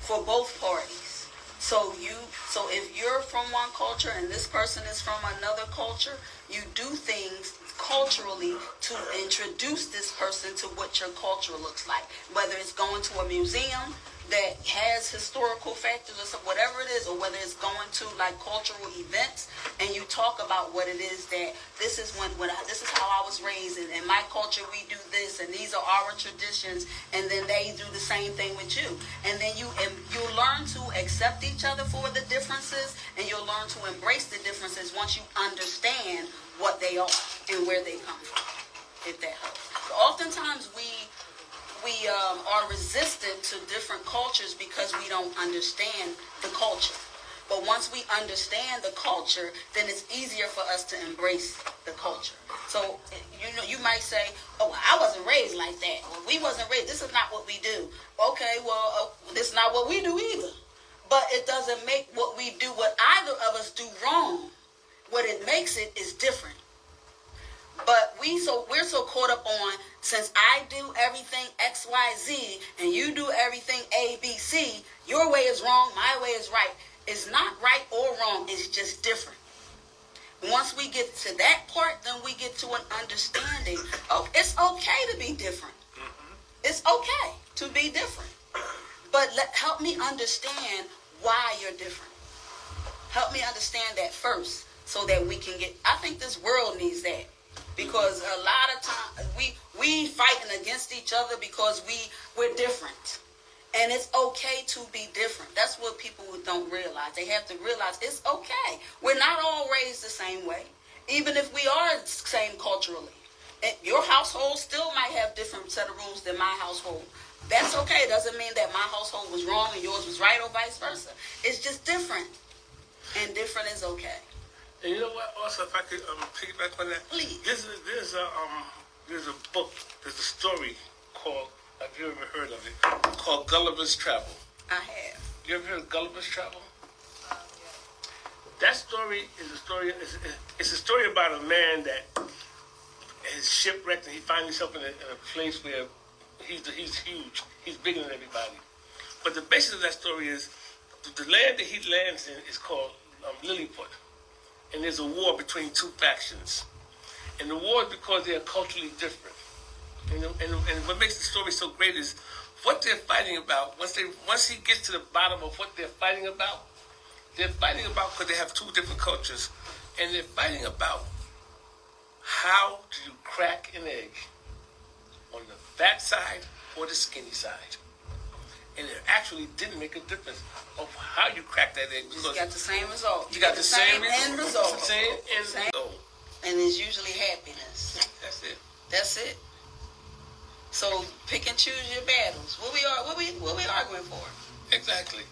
for both parties. So if you're from one culture and this person is from another culture, you do things culturally to introduce this person to what your culture looks like. Whether it's going to a museum that has historical factors or whatever it is, or whether it's going to like cultural events and you talk about what it is that this is this is how I was raised, and in my culture we do this, and these are our traditions, and then they do the same thing with you, and then you learn to accept each other for the differences, and you'll learn to embrace the differences once you understand what they are and where they come from, if that helps. So oftentimes we are resistant to different cultures because we don't understand the culture. But once we understand the culture, then it's easier for us to embrace the culture. So, you might say, oh, I wasn't raised like that. Well, we wasn't raised. This is not what we do. Okay, well, this is not what we do either. But it doesn't make what we do, what either of us do wrong. What it makes it is different. But we're so caught up on, since I do everything X, Y, Z, and you do everything A, B, C, your way is wrong, my way is right. It's not right or wrong, it's just different. Once we get to that part, then we get to an understanding of it's okay to be different. It's okay to be different. But help me understand why you're different. Help me understand that first so that we can get, I think this world needs that. Because a lot of times we fighting against each other because we're different. And it's okay to be different. That's what people don't realize. They have to realize it's okay. We're not all raised the same way. Even if we are the same culturally. Your household still might have different set of rules than my household. That's okay. It doesn't mean that my household was wrong and yours was right, or vice versa. It's just different. And different is okay. And you know what? Also, if I could piggyback on that, please. There's a book, there's a story called, have you ever heard of it? Called Gulliver's Travel. I have. You ever heard of Gulliver's Travel? Yeah. That story is a story about a man that is shipwrecked and he finds himself in a place where he's huge, he's bigger than everybody. But the basis of that story is the land that he lands in is called Lilliput. And there's a war between two factions. And the war is because they are culturally different. And what makes the story so great is what they're fighting about. Once he gets to the bottom of what they're fighting about because they have two different cultures. And they're fighting about how do you crack an egg on the fat side or the skinny side. And it actually didn't make a difference of how you crack that egg. You got the same result. You got the same end result. Same end result. And it's usually happiness. That's it. That's it. So pick and choose your battles. What we arguing for? Exactly.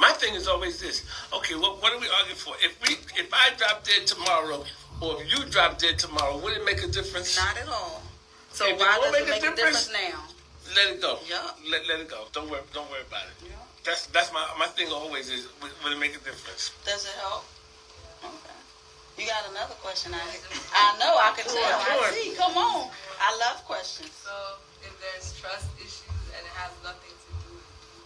My thing is always this. Okay, what are we arguing for? If I drop dead tomorrow, or if you drop dead tomorrow, would it make a difference? Not at all. So If why it won't does it make a difference now? Let it go. Yeah. Let it go. Don't worry about it. Yeah. That's my thing always is, will it make a difference? Does it help? Okay. You got another question I know, I can tell. I see. Come on. I love questions. So if there's trust issues and it has nothing to do with you,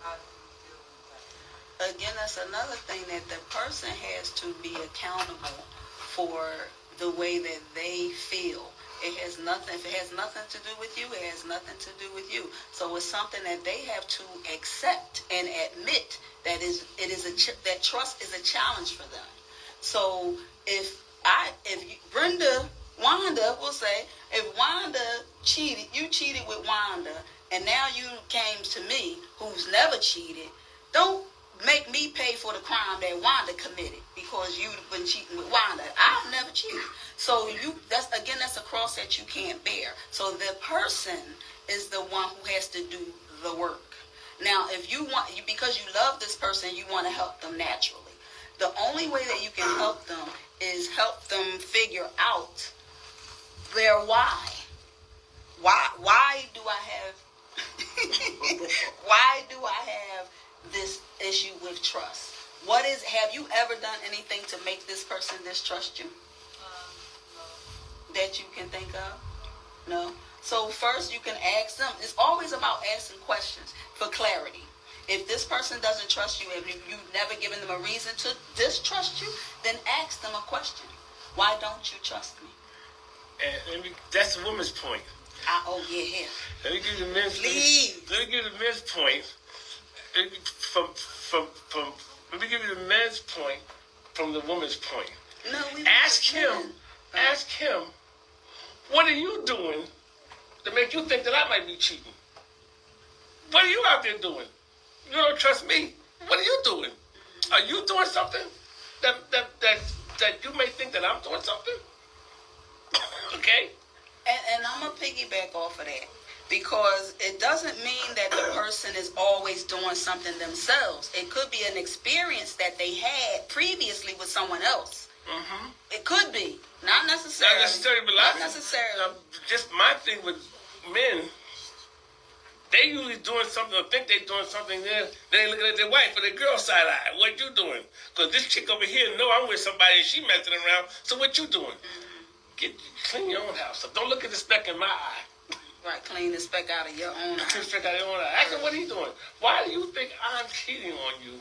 how do you deal with that? Again, that's another thing, that the person has to be accountable for the way that they feel. If it has nothing to do with you, it has nothing to do with you. So it's something that they have to accept and admit that that trust is a challenge for them. So if Brenda Wanda will say, if Wanda cheated, you cheated with Wanda, and now you came to me, who's never cheated, don't make me pay for the crime that Wanda committed because you've been cheating with Wanda. I've never cheated. So that's a cross that you can't bear. So the person is the one who has to do the work. Now, if you want, because you love this person, you want to help them naturally. The only way that you can help them is help them figure out their why. Why do I have this issue with trust? Have you ever done anything to make this person distrust you? No. That you can think of? No. So first you can ask them. It's always about asking questions for clarity. If this person doesn't trust you, if you've never given them a reason to distrust you, then ask them a question. Why don't you trust me? And that's the woman's point. Oh yeah. Let me give you the men's Please. Let me give you the men's point. Let me give you the men's point from the woman's point. No, Ask him, what are you doing to make you think that I might be cheating? What are you out there doing? You don't trust me. What are you doing? Are you doing something that you may think that I'm doing something? Okay? And I'm going to piggyback off of that. Because it doesn't mean that the person is always doing something themselves. It could be an experience that they had previously with someone else. Mm-hmm. It could be. Not necessarily. Not necessarily, but not necessarily. Just my thing with men, they usually doing something or think they're doing something there. They looking at their wife or their girl side eye. What you doing? Because this chick over here know I'm with somebody and she messing around. So what you doing? Clean your own house up. Don't look at the speck in my eye. Right, clean the speck out of your own eye. Clean the speck out of your own eye. Ask him what he doing. Why do you think I'm cheating on you?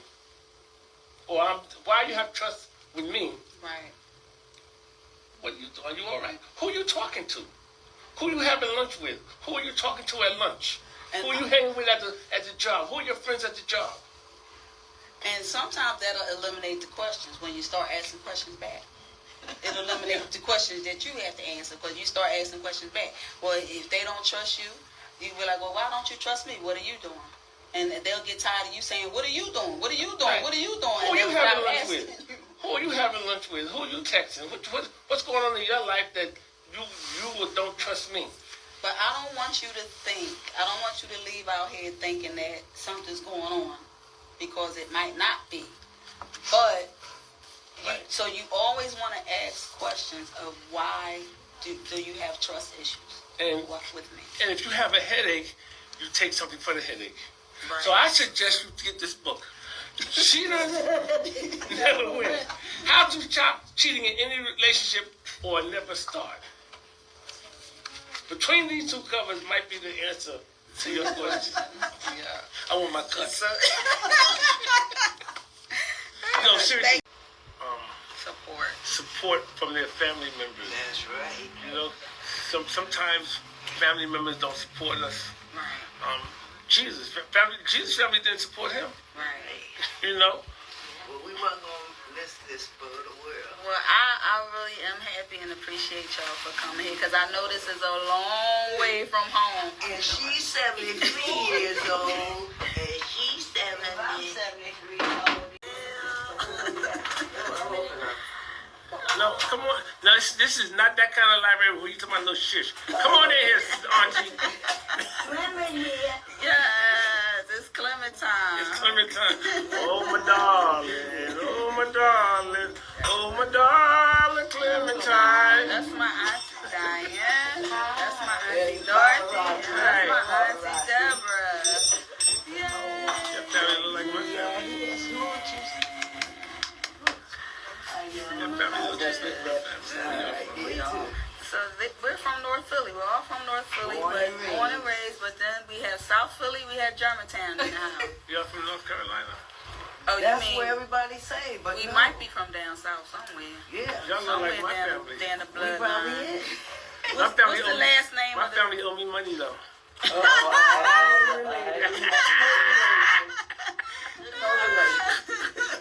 Or why you have trust with me? Right. What are you doing? Are you all right? Who you talking to? Who you having lunch with? Who are you talking to at lunch? And who are you hanging with at the job? Who are your friends at the job? And sometimes that'll eliminate the questions when you start asking questions back. It'll eliminate the questions that you have to answer because you start asking questions back. Well, if they don't trust you, you be like, well, why don't you trust me? What are you doing? And they'll get tired of you saying, what are you doing? What are you doing? Right. What are you doing? Who are you having lunch with? Who are you having lunch with? Who are you texting? What's going on in your life that you don't trust me? But I don't want you to think, I don't want you to leave out here thinking that something's going on because it might not be. But right. So you always want to ask questions of why do you have trust issues with me? And if you have a headache, you take something for the headache. Right. So I suggest you get this book. Cheaters never win. How to stop cheating in any relationship or never start. Between these two covers might be the answer to your question. Yeah. I want my cut. No, seriously. Support from their family members. That's right. You know, sometimes family members don't support us. Right. Jesus family didn't support him. Right. You know. Well, we weren't gonna miss this for the world. Well, I really am happy and appreciate y'all for coming here because I know this is a long way from home. And she's 73 years old, and she's 70. I'm 73 years old. No, come on. No, this is not that kind of library where you talking about no shish. Come on in here, Auntie. Clement here. Yes, it's Clementine. It's Clementine. Oh, my darling. Oh, my darling. Oh, my darling Clementine. That's my auntie Diane. That's my auntie Dorothy. That's my auntie Deborah. Yay. Your family look like my family. So we're from North Philly. We're all from North Philly, born and raised. But then we have South Philly. We have Germantown in the house. You're from North Carolina. Oh, That's you mean where everybody say, but we might be from down south somewhere. Yeah. Y'all look like my family. Down the We probably bloodline. is. What's the last name my of the... family owe me money, though.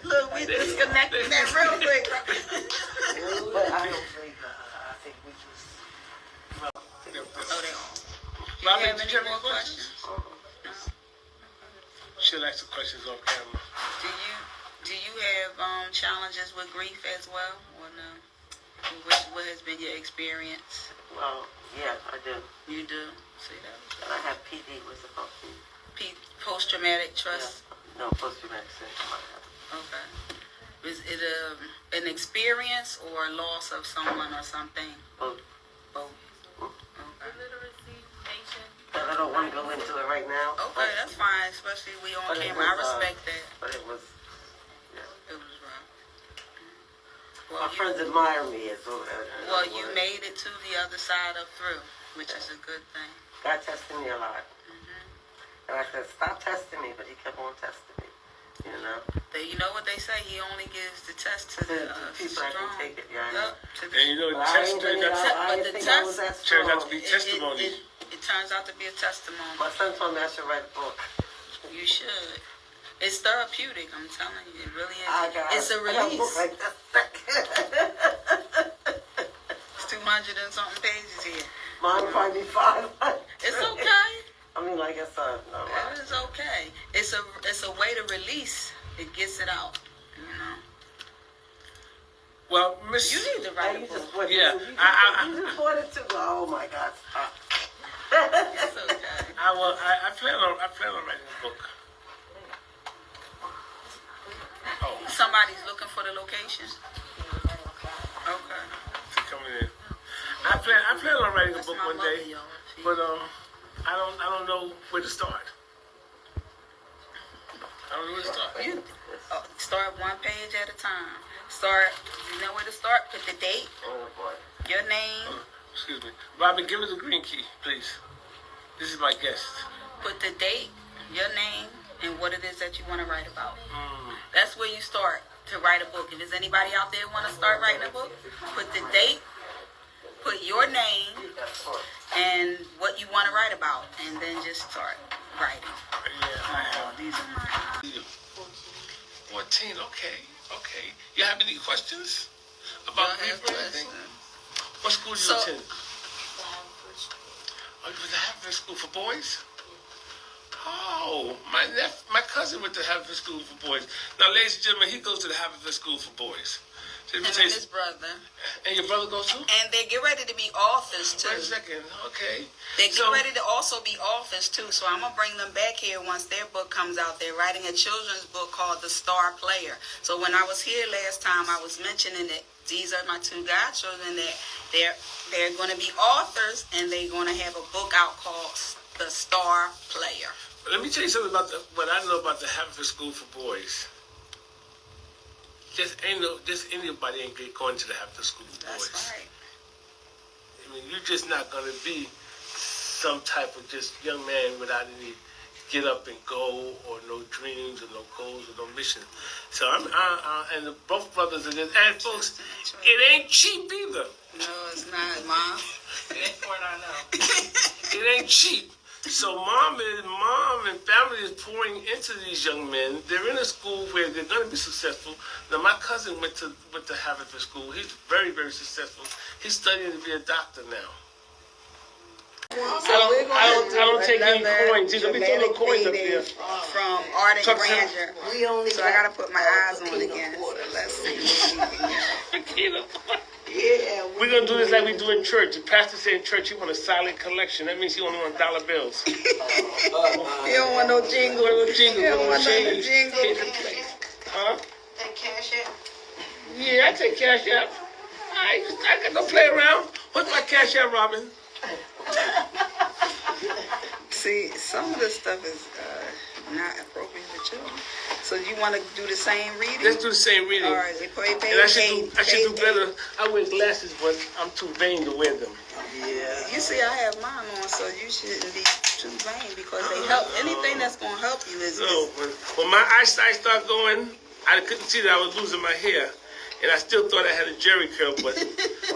Look, we disconnected that real quick. But I don't think, I think we just Robin, have did any you have more any questions? She'll ask the questions off camera. Do you have challenges with grief as well, or no? What has been your experience? Well, yeah, I do. You do. See that? And I have PD. What's it called? Post-traumatic stress. Yeah. No, post-traumatic syndrome. Okay. Is it an experience or a loss of someone or something? Both. Both. The literacy nation. I don't want to go into it right now. Okay, that's fine. Especially we on but it camera. was, I respect that. But it was, yeah. It was rough. My friends admire me. Well, you made it to the other side of through, which is a good thing. God tested me a lot. And I said, stop testing me, but he kept on testing me. You know? You know what they say? He only gives the test to the people strong. that can take it, yeah. Yep. And you know, the test turns out to be testimony. It turns out to be a testimony. My son told me I should write a book. You should. It's therapeutic, I'm telling you. It really is. It's a I got a book release. like that. It's 200 and something pages here. Mine probably be 500. It's okay. I mean, like I said, no. It is okay. It's a way to release. It gets it out. You know. Well, Miss, You need to write a You book. just bought Yeah, you just bought it too. Oh my God, stop. It's okay. I plan on writing a book. Oh, Somebody's looking for the location. Okay. she's coming in. I plan on writing a That's book my one mother, day, y'all. but I don't know where to start. I don't know where to start. You start one page at a time. You know where to start? Put the date, Oh boy. your name, Excuse me, Robin, give us the green key, please. This is my guest. put the date, your name, and what it is that you want to write about. That's where you start to write a book. If there's anybody out there want to start writing a book, put the date, put your name, and what you want to write about, and then just start writing. Yeah, I have. These are mine. 14. Okay. You have any questions about Y'all have grief or anything? questions? What school do you So- attend? Oh, you went to Haverford School for Boys? Oh, my cousin went to Haverford School for Boys. Now, ladies and gentlemen, he goes to the Haverford School for Boys. So let me And tell you- his brother. and your brother goes too? And they get ready to be authors too. Wait a second. Okay. They get So- ready to also be authors too, so I'm gonna bring them back here once their book comes out. They're writing a children's book called The Star Player. So when I was here last time, I was mentioning that these are my two godchildren that they're going to be authors, and they're going to have a book out called The Star Player. Let me tell you something about what I know about the Haverford School for Boys. Just anybody ain't going to the Haverford School for Boys. That's right. I mean, you're just not going to be some type of just young man without any get up and go, or no dreams, or no goals, or no mission. So and both brothers are this. And folks, it ain't cheap either. No, it's not, Mom. It ain't cheap. So mom and family is pouring into these young men. They're in a school where they're going to be successful. Now, my cousin went to Haverford School. He's very, very successful. He's studying to be a doctor now. I don't take any coins. Let me throw no coins up here. From Art and Talk to him. Grandeur. So I gotta put my eyes on again. So let's see. Yeah. We're going to do this like we do in church. The pastor said in church he want a silent collection. That means he only want dollar bills. You don't want no jingle. Jingle, You don't want no change. jingle. Huh? Take cash out. Yeah, I take cash out. I don't play around. What's my cash out, Robin? See, some of this stuff is not appropriate for children. So you want to do the same reading? Let's do the same reading. All right, they play page And I should do eight. better. I wear glasses, but I'm too vain to wear them. Yeah. You see, I have mine on, so you shouldn't be too vain because they help. Anything that's going to help you is. No, when my eyesight started going, I couldn't see that I was losing my hair. And I still thought I had a jerry curl, but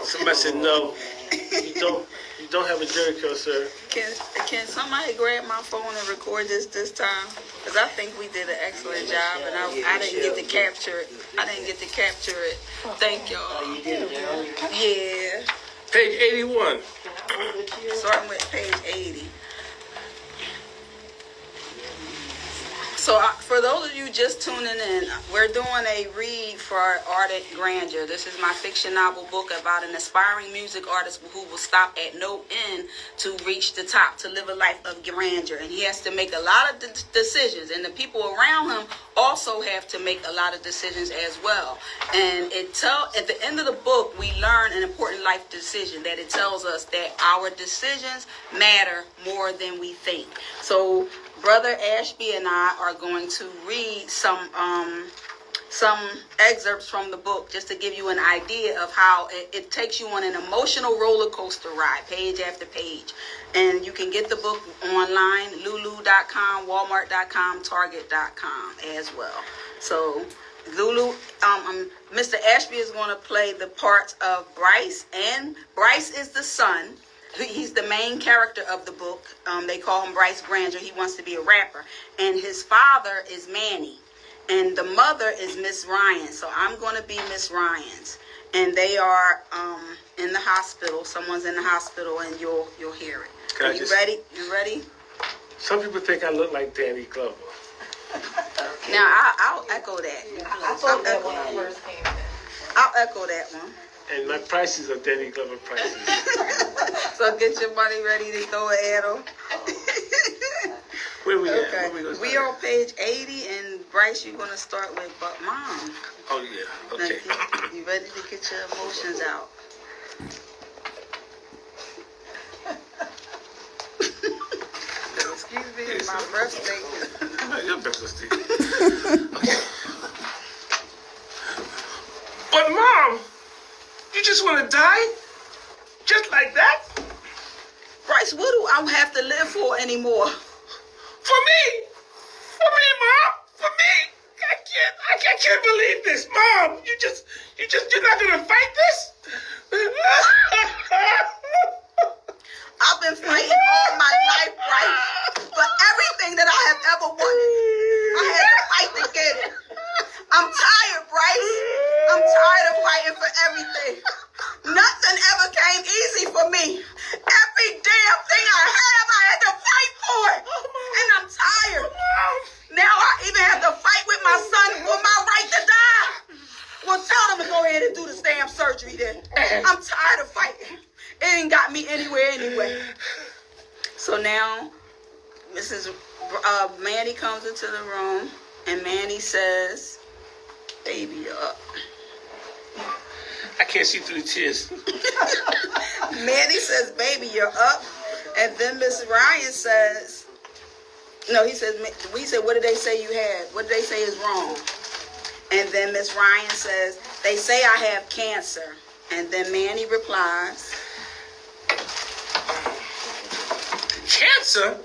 somebody said, no, you don't have a jerry curl, sir. Can somebody grab my phone and record this time? Because I think we did an excellent job, and I didn't get to capture it. Thank y'all. Yeah. Page 81. Starting with page 80. So for those of you just tuning in, we're doing a read for Ardent Grandeur. This is my fiction novel book about an aspiring music artist who will stop at no end to reach the top, to live a life of grandeur. And he has to make a lot of decisions, and the people around him also have to make a lot of decisions as well. And at the end of the book, we learn an important life decision, that it tells us that our decisions matter more than we think. So Brother Ashby and I are going to read some excerpts from the book just to give you an idea of how it takes you on an emotional roller coaster ride, page after page. And you can get the book online, lulu.com, walmart.com, target.com as well. So Lulu, Mr. Ashby is going to play the parts of Bryce, and Bryce is the son. He's the main character of the book. They call him Bryce Grandeur. He wants to be a rapper. And his father is Manny. And the mother is Miss Ryan. So I'm going to be Miss Ryan's. And they are in the hospital. Someone's in the hospital, and you'll hear it. Are you ready? You ready? Some people think I look like Danny Glover. Now, I'll echo that. I thought that when I first came in. I'll echo that one. And my prices are Danny Glover prices. So get your money ready to throw it at them. Where we at? Okay. We are on page 80, and Bryce, you're going to start with But Mom. Oh, yeah. Okay. You ready to get your emotions out? Excuse me, my breath stinking. Your breath was okay. But Mom, you just want to die? Just like that? Bryce, what do I have to live for anymore? For me? For me, Mom? For me? I can't believe this, Mom. You're not gonna fight this? I've been fighting all my life, Bryce, for everything that I have ever wanted. I had to fight to get it. I'm tired, Bryce. I'm tired of fighting for everything. Nothing ever came easy for me. Every damn thing I have, I had to fight for it. And I'm tired. Now I even have to fight with my son for my right to die. Well, tell them to go ahead and do this damn surgery then. I'm tired of fighting. It ain't got me anywhere anyway. So now, Manny comes into the room, and Manny says, "Baby, you're up." I can't see through the tears. Manny says, "Baby, you're up." And then Miss Ryan says, no, he said, "What did they say you had? What did they say is wrong?" And then Miss Ryan says, "They say I have cancer." And then Manny replies, Cancer?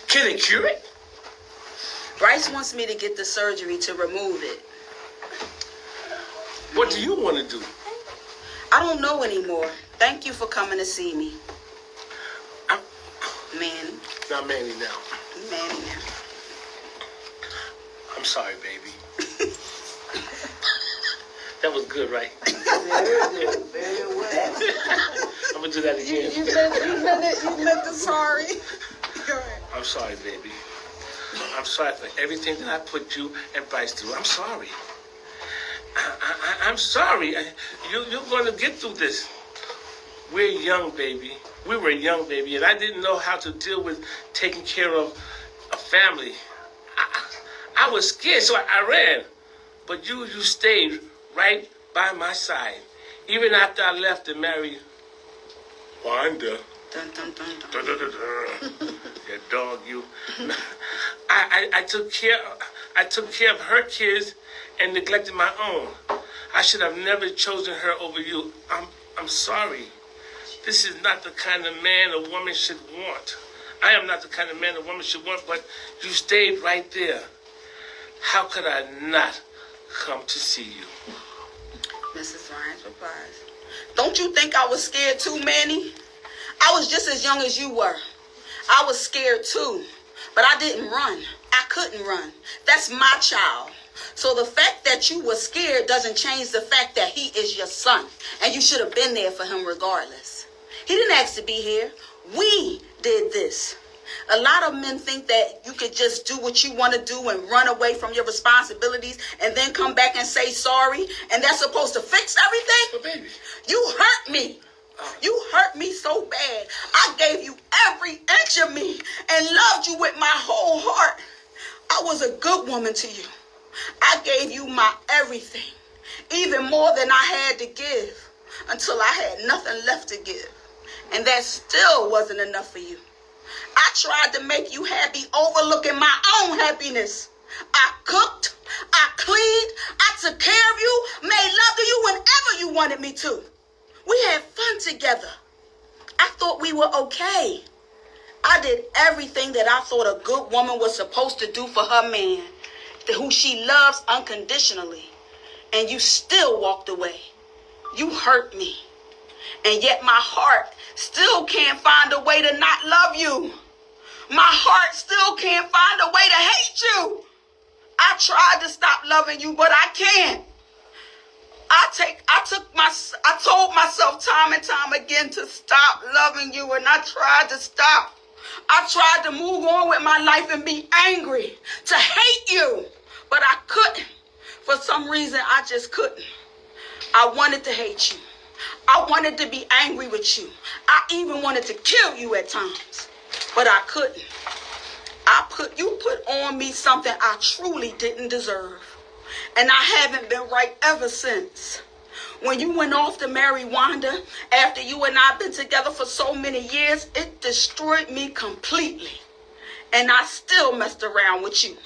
Can it cure it? "Bryce wants me to get the surgery to remove it." What do you want to do? "I don't know anymore. Thank you for coming to see me." Manny. Not Manny now. Manny now. I'm sorry, baby. That was good, right? Very well. I'm gonna do that again. You meant the sorry. Go ahead. I'm sorry, baby. I'm sorry for everything that I put you and Bryce through. I'm sorry. I'm sorry. You're going to get through this. We're young, baby. We were young, baby, and I didn't know how to deal with taking care of a family. I was scared, so I ran. But you stayed right by my side. Even after I left and married Wanda. Dun, dun, dun, dun. Dun, dun, dun, dun. Yeah, dog, you. I took care of her kids and neglected my own. I should have never chosen her over you. I'm sorry. This is not the kind of man a woman should want. I am not the kind of man a woman should want, but you stayed right there. How could I not come to see you? Mrs. Ryan's replies, "Don't you think I was scared too, Manny? I was just as young as you were. I was scared too, but I didn't run. I couldn't run. That's my child. So the fact that you were scared doesn't change the fact that he is your son, and you should have been there for him regardless. He didn't ask to be here. We did this. A lot of men think that you could just do what you want to do and run away from your responsibilities and then come back and say sorry, and that's supposed to fix everything. But baby, you hurt me. You hurt me so bad. I gave you every inch of me and loved you with my whole heart. I was a good woman to you. I gave you my everything, even more than I had to give, until I had nothing left to give. And that still wasn't enough for you. I tried to make you happy, overlooking my own happiness. I cooked, I cleaned, I took care of you, made love to you whenever you wanted me to. We had fun together. I thought we were okay. I did everything that I thought a good woman was supposed to do for her man, who she loves unconditionally. And you still walked away. You hurt me. And yet my heart still can't find a way to not love you. My heart still can't find a way to hate you. I tried to stop loving you, but I can't. I told myself time and time again to stop loving you, and I tried to stop. I tried to move on with my life and be angry, to hate you, but I couldn't. For some reason, I just couldn't. I wanted to hate you. I wanted to be angry with you. I even wanted to kill you at times, but I couldn't. You put on me something I truly didn't deserve. And I haven't been right ever since. When you went off to marry Wanda, after you and I been together for so many years, it destroyed me completely. And I still messed around with you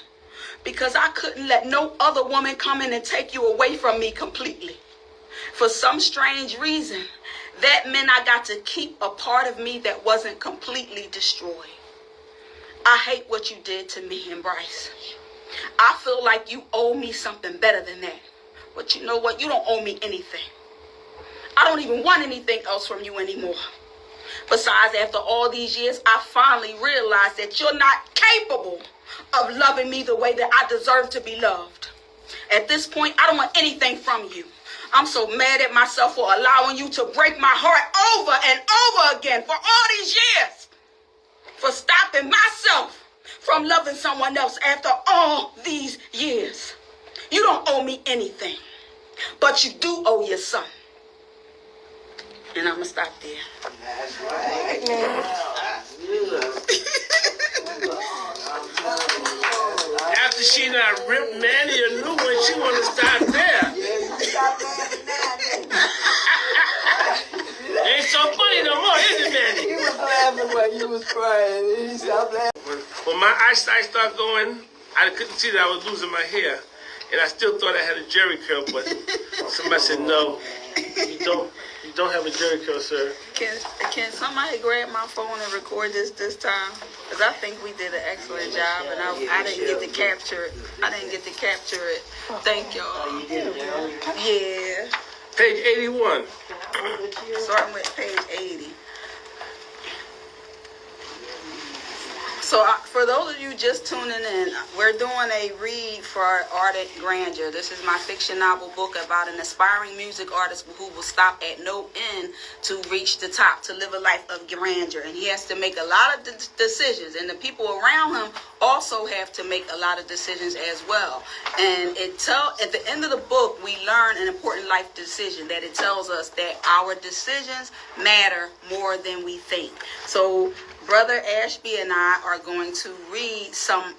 because I couldn't let no other woman come in and take you away from me completely. For some strange reason, that meant I got to keep a part of me that wasn't completely destroyed. I hate what you did to me and Bryce. I feel like you owe me something better than that. But you know what? You don't owe me anything. I don't even want anything else from you anymore. Besides, after all these years, I finally realized that you're not capable of loving me the way that I deserve to be loved. At this point, I don't want anything from you. I'm so mad at myself for allowing you to break my heart over and over again for all these years. For stopping myself from loving someone else after all these years. You don't owe me anything, but you do owe your son. And I'm going to stop there. That's right, man. After she not ripped Manny a new one, she want to stop there. Yeah, you stop laughing now. Ain't so funny no more, is it, Manny? You was laughing when you was crying. You stopped laughing. When my eyesight started going, I couldn't see that I was losing my hair. And I still thought I had a jerry curl, but somebody said, no, you don't have a jerry curl, sir. Can somebody grab my phone and record this time? Because I think we did an excellent job, and I didn't get to capture it. Thank y'all. Yeah. Page 81. Starting with page 80. So for those of you just tuning in, we're doing a read for Ardent Grandeur. This is my fiction novel book about an aspiring music artist who will stop at no end to reach the top, to live a life of grandeur. And he has to make a lot of decisions. And the people around him also have to make a lot of decisions as well. And at the end of the book, we learn an important life decision, that it tells us that our decisions matter more than we think. So Brother Ashby and I are going to read some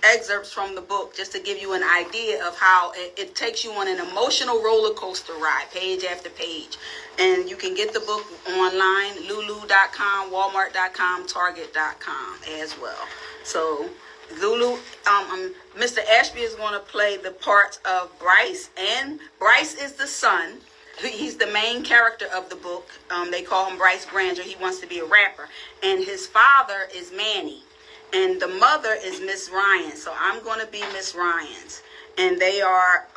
excerpts from the book just to give you an idea of how it takes you on an emotional roller coaster ride, page after page. And you can get the book online, lulu.com, walmart.com, target.com as well. So Lulu, Mr. Ashby is going to play the part of Bryce, and Bryce is the son. He's the main character of the book. They call him Bryce Grandeur. He wants to be a rapper. And his father is Manny. And the mother is Miss Ryan. So I'm going to be Miss Ryan's. And they are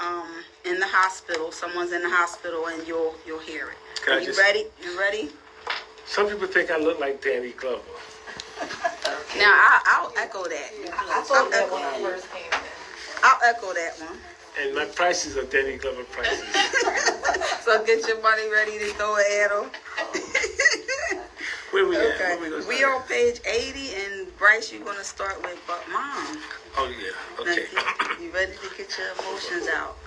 in the hospital. Someone's in the hospital, and you'll hear it. Are you ready? You ready? Some people think I look like Danny Glover. Now, I'll echo that. I thought that when I first came in. I'll echo that one. And my prices are Danny Glover prices. So get your money ready to throw it at him. Where we at? Okay. Where we gonna We start on page 80, and Bryce, you're gonna start with "But Mom." at? Oh yeah. Okay. Now, you ready to get your emotions out?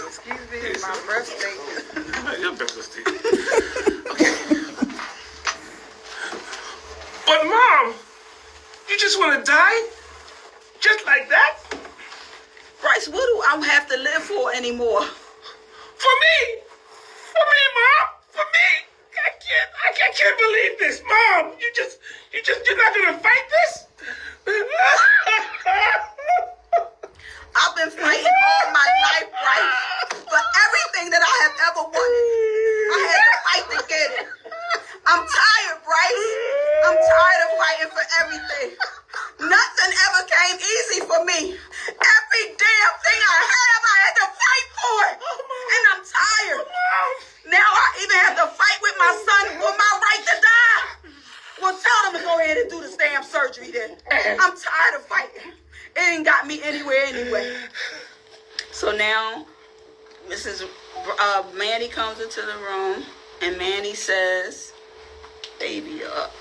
Excuse me, it's my birthday. Your birthday. Okay. But Mom, you just want to die? Just like that? Bryce, what do I have to live for anymore? For me? For me, Mom? For me? I can't believe this, Mom. You're not gonna fight this? I've been fighting all my life, Bryce, for everything that I have ever wanted. I had to fight to get it. I'm tired, Bryce. I'm tired of fighting for everything. Nothing ever came easy for me. Every damn thing I have, I had to fight for it. And I'm tired. Now I even have to fight with my son for my right to die. Well, tell them to go ahead and do the damn surgery then. I'm tired of fighting. It ain't got me anywhere anyway. So now, Mrs. Manny comes into the room, and Manny says, "Baby, you're up."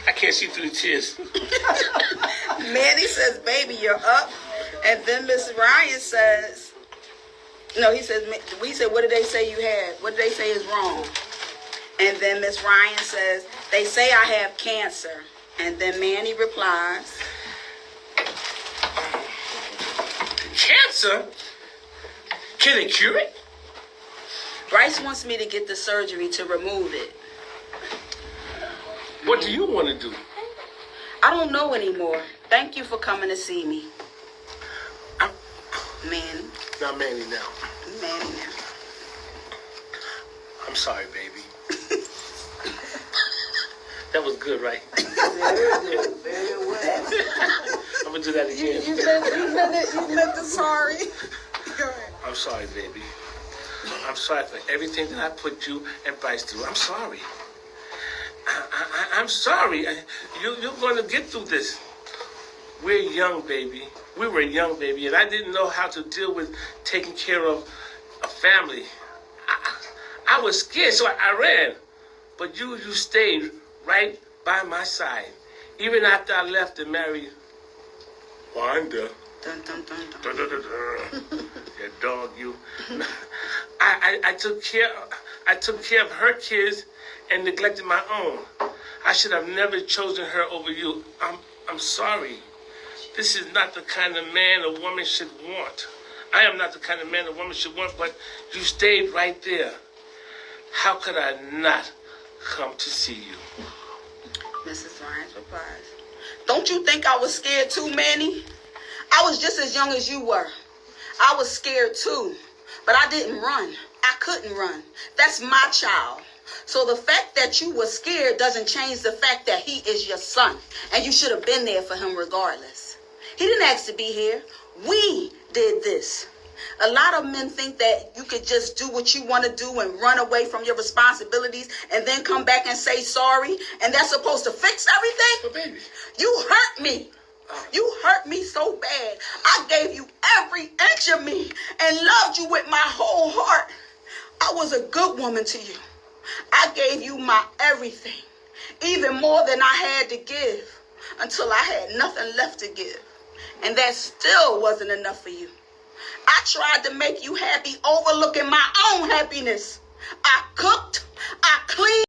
I can't see through the tears. Manny says, "Baby, you're up." And then Miss Ryan says, no, he said, "What did they say you had? What did they say is wrong?" And then Miss Ryan says, "They say I have cancer." And then Manny replies, Cancer? Can they cure it? "Bryce wants me to get the surgery to remove it." What do you want to do? I don't know anymore. Thank you for coming to see me. Manny. Not Manny now. Manny now. I'm sorry, baby. That was good, right? Very well. I'm gonna do that again. You meant the sorry. Go ahead. I'm sorry, baby. I'm sorry for everything that I put you and Bryce through. I'm sorry. I'm sorry. You're going to get through this. We're young, baby. We were young, baby, and I didn't know how to deal with taking care of a family. I was scared, so I ran. But you stayed right by my side. Even after I left and married Wanda. Dun, dun, dun, dun. Dun, dun, dun, dun. You dog, you. I took care of her kids and neglected my own. I should have never chosen her over you. I'm sorry. This is not the kind of man a woman should want. I am not the kind of man a woman should want, but you stayed right there. How could I not come to see you? Mrs. Ryan's replies, "Don't you think I was scared too, Manny? I was just as young as you were. I was scared too, but I didn't run. I couldn't run. That's my child. So the fact that you were scared doesn't change the fact that he is your son, and you should have been there for him regardless. He didn't ask to be here. We did this. A lot of men think that you could just do what you want to do and run away from your responsibilities and then come back and say sorry, and that's supposed to fix everything? But baby. You hurt me. You hurt me so bad. I gave you every inch of me and loved you with my whole heart. I was a good woman to you. I gave you my everything, even more than I had to give, until I had nothing left to give. And that still wasn't enough for you. I tried to make you happy, overlooking my own happiness. I cooked, I cleaned.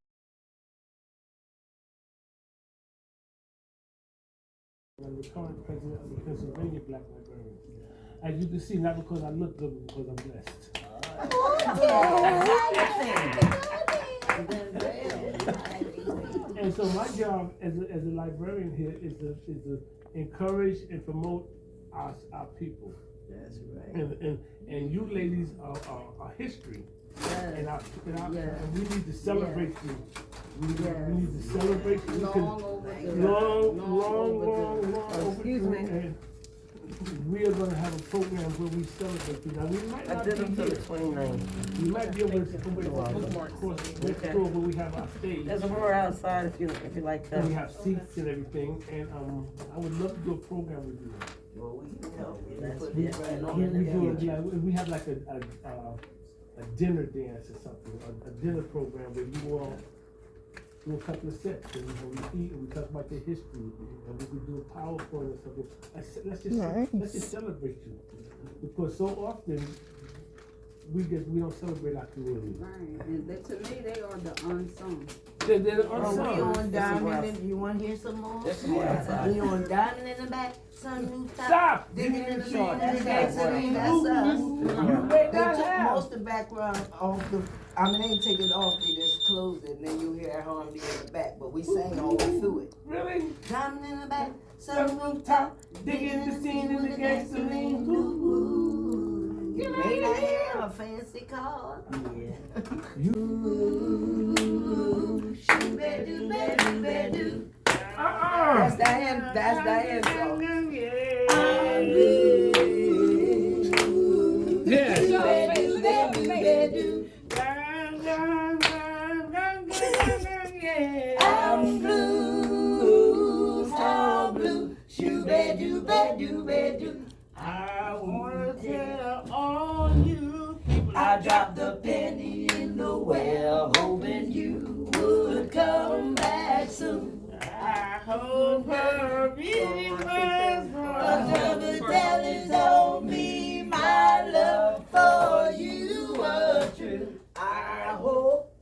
I'm the current president of the Pennsylvania Black Librarians. As you can see, not because I look good, but because I'm blessed. And so my job as a librarian here is to encourage and promote our people. That's right. And you ladies are history. Yes. And we need to celebrate you. We need to celebrate you. Long overdue. Long Excuse overdue. me. And we are going to have a program where we celebrate you. Now, we might I not did be them for here. the 29th. We might be able to come of course, next door where we have our stage. There's a room outside if you like that. And we have seats and everything. And I would love to do a program with you. Well, we can help you. Let's put it right We on the we have like a dinner dance or something, a dinner program where you all do a couple of sets and we eat and we talk about your history and we can do a PowerPoint or something. Let's just celebrate you, because so often we don't celebrate our community. Right, and to me, they are the unsung. They're the Oh, we unsung. on Diamond, and you wanna hear some more? That's some rough. We on Diamond in the back, sun rooftop. Stop! Digging in the That's short, that's us. us. You made They that took happen. most of the background off the, I mean, they didn't take it off, they just closed it, and then you hear harmony in the back, but we sang all the way through it. Really? Diamond in the back, sun rooftop, digging the scene in the gasoline. Ooh. You may not have a fancy car. Yeah. That's Diane song. Yes. I'm blue, so blue, shoo-ba-doo-ba-doo-ba-doo. I wanna tell all you people. I dropped the penny in the well, hoping you would come back soon. I hope her really was The telling told me my love for you was true. I hope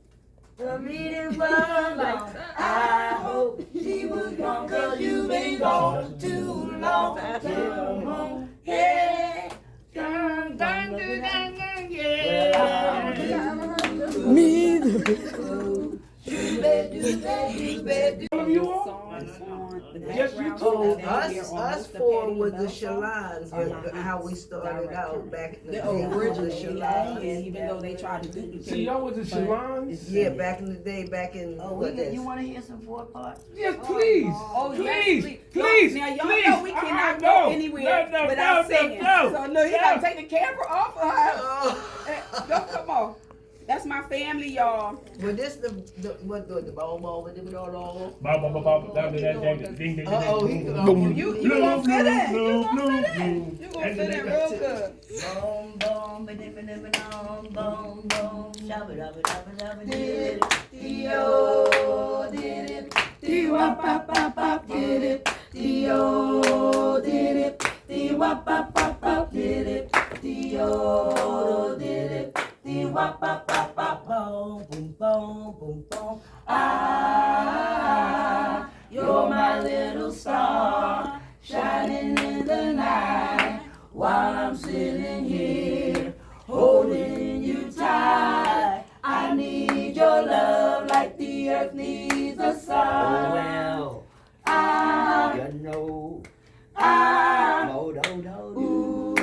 the meeting was long. I hope she was gone, 'cause you've been gone too long. Come home, yeah. Me. All of you all? Songs on the Yes, you background. too. Oh, They hear us almost the four Patti with the LaBelle Shalons, song. how we started out back in the The day. original The Shalons. and even though they tried to duplicate. So y'all was the Shalons? Yeah, back in the day, back in. Oh, you wanna hear some four parts? Yes, please. Oh, Please, yes, please, Now y'all please. know we cannot No, go anywhere no, without no, singing. no. So look, he No. gotta take the camera off of her. Oh. Don't come on. That's my family, y'all. But this the what the ball with the Ba, ba, ba, ba, da, da, da, da, ding, ding, ding, oh, he ding. You gonna fit in. You gonna fit in. You gonna fit in real good. Boom, boom, ba-dim-ba-dim-ba-dum, boom, boom, shabba-dabba-dabba-dabba-dee. Dio did it, dee-wop-pop-pop-pop did it, Dio did it, dee-wop-pop-pop-pop did it, Dio did it, dee-wop-pop-pop-pop, boom, boom, boom, boom, boom. Ah, you're my little star, shining in the night, while I'm sitting here, holding you tight. I need your love like the earth needs the sun. Well, I'm, you know, I'm, oh, do, do, do. ooh,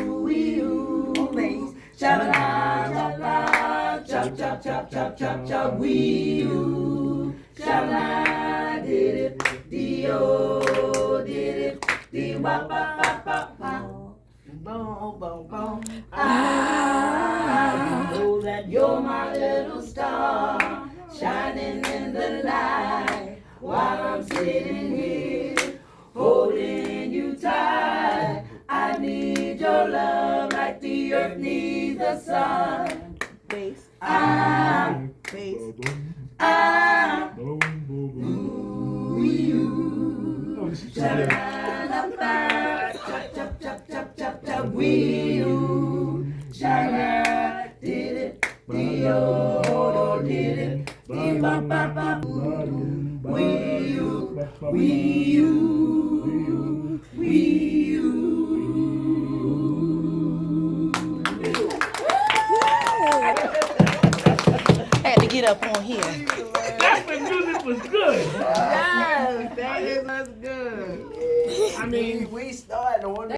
ooh, bass. Sha-la-la, sha-la, chop, chop, chop, chop, chop, chop, wee, ooh. Sha-la, did it, dee-o, did it, dee-wop-pop-pop-pop-pop. Boom, boom, boom. Ah, you know that you're my little star, shining in the light, while I'm sitting here, holding you tight. I need your love like the earth needs the sun. Bass. I'm, ooh, you. Sha-la-la-la, chop, chop, chop, chop, chop, chop, wee, ooh. Sha-la, did it, dee-o, did it, dee-wop-pop-pop, wee, ooh, wee, ooh, wee, ooh. Had to get up on here. That's when music was good. Yes, that is good. I mean, we started on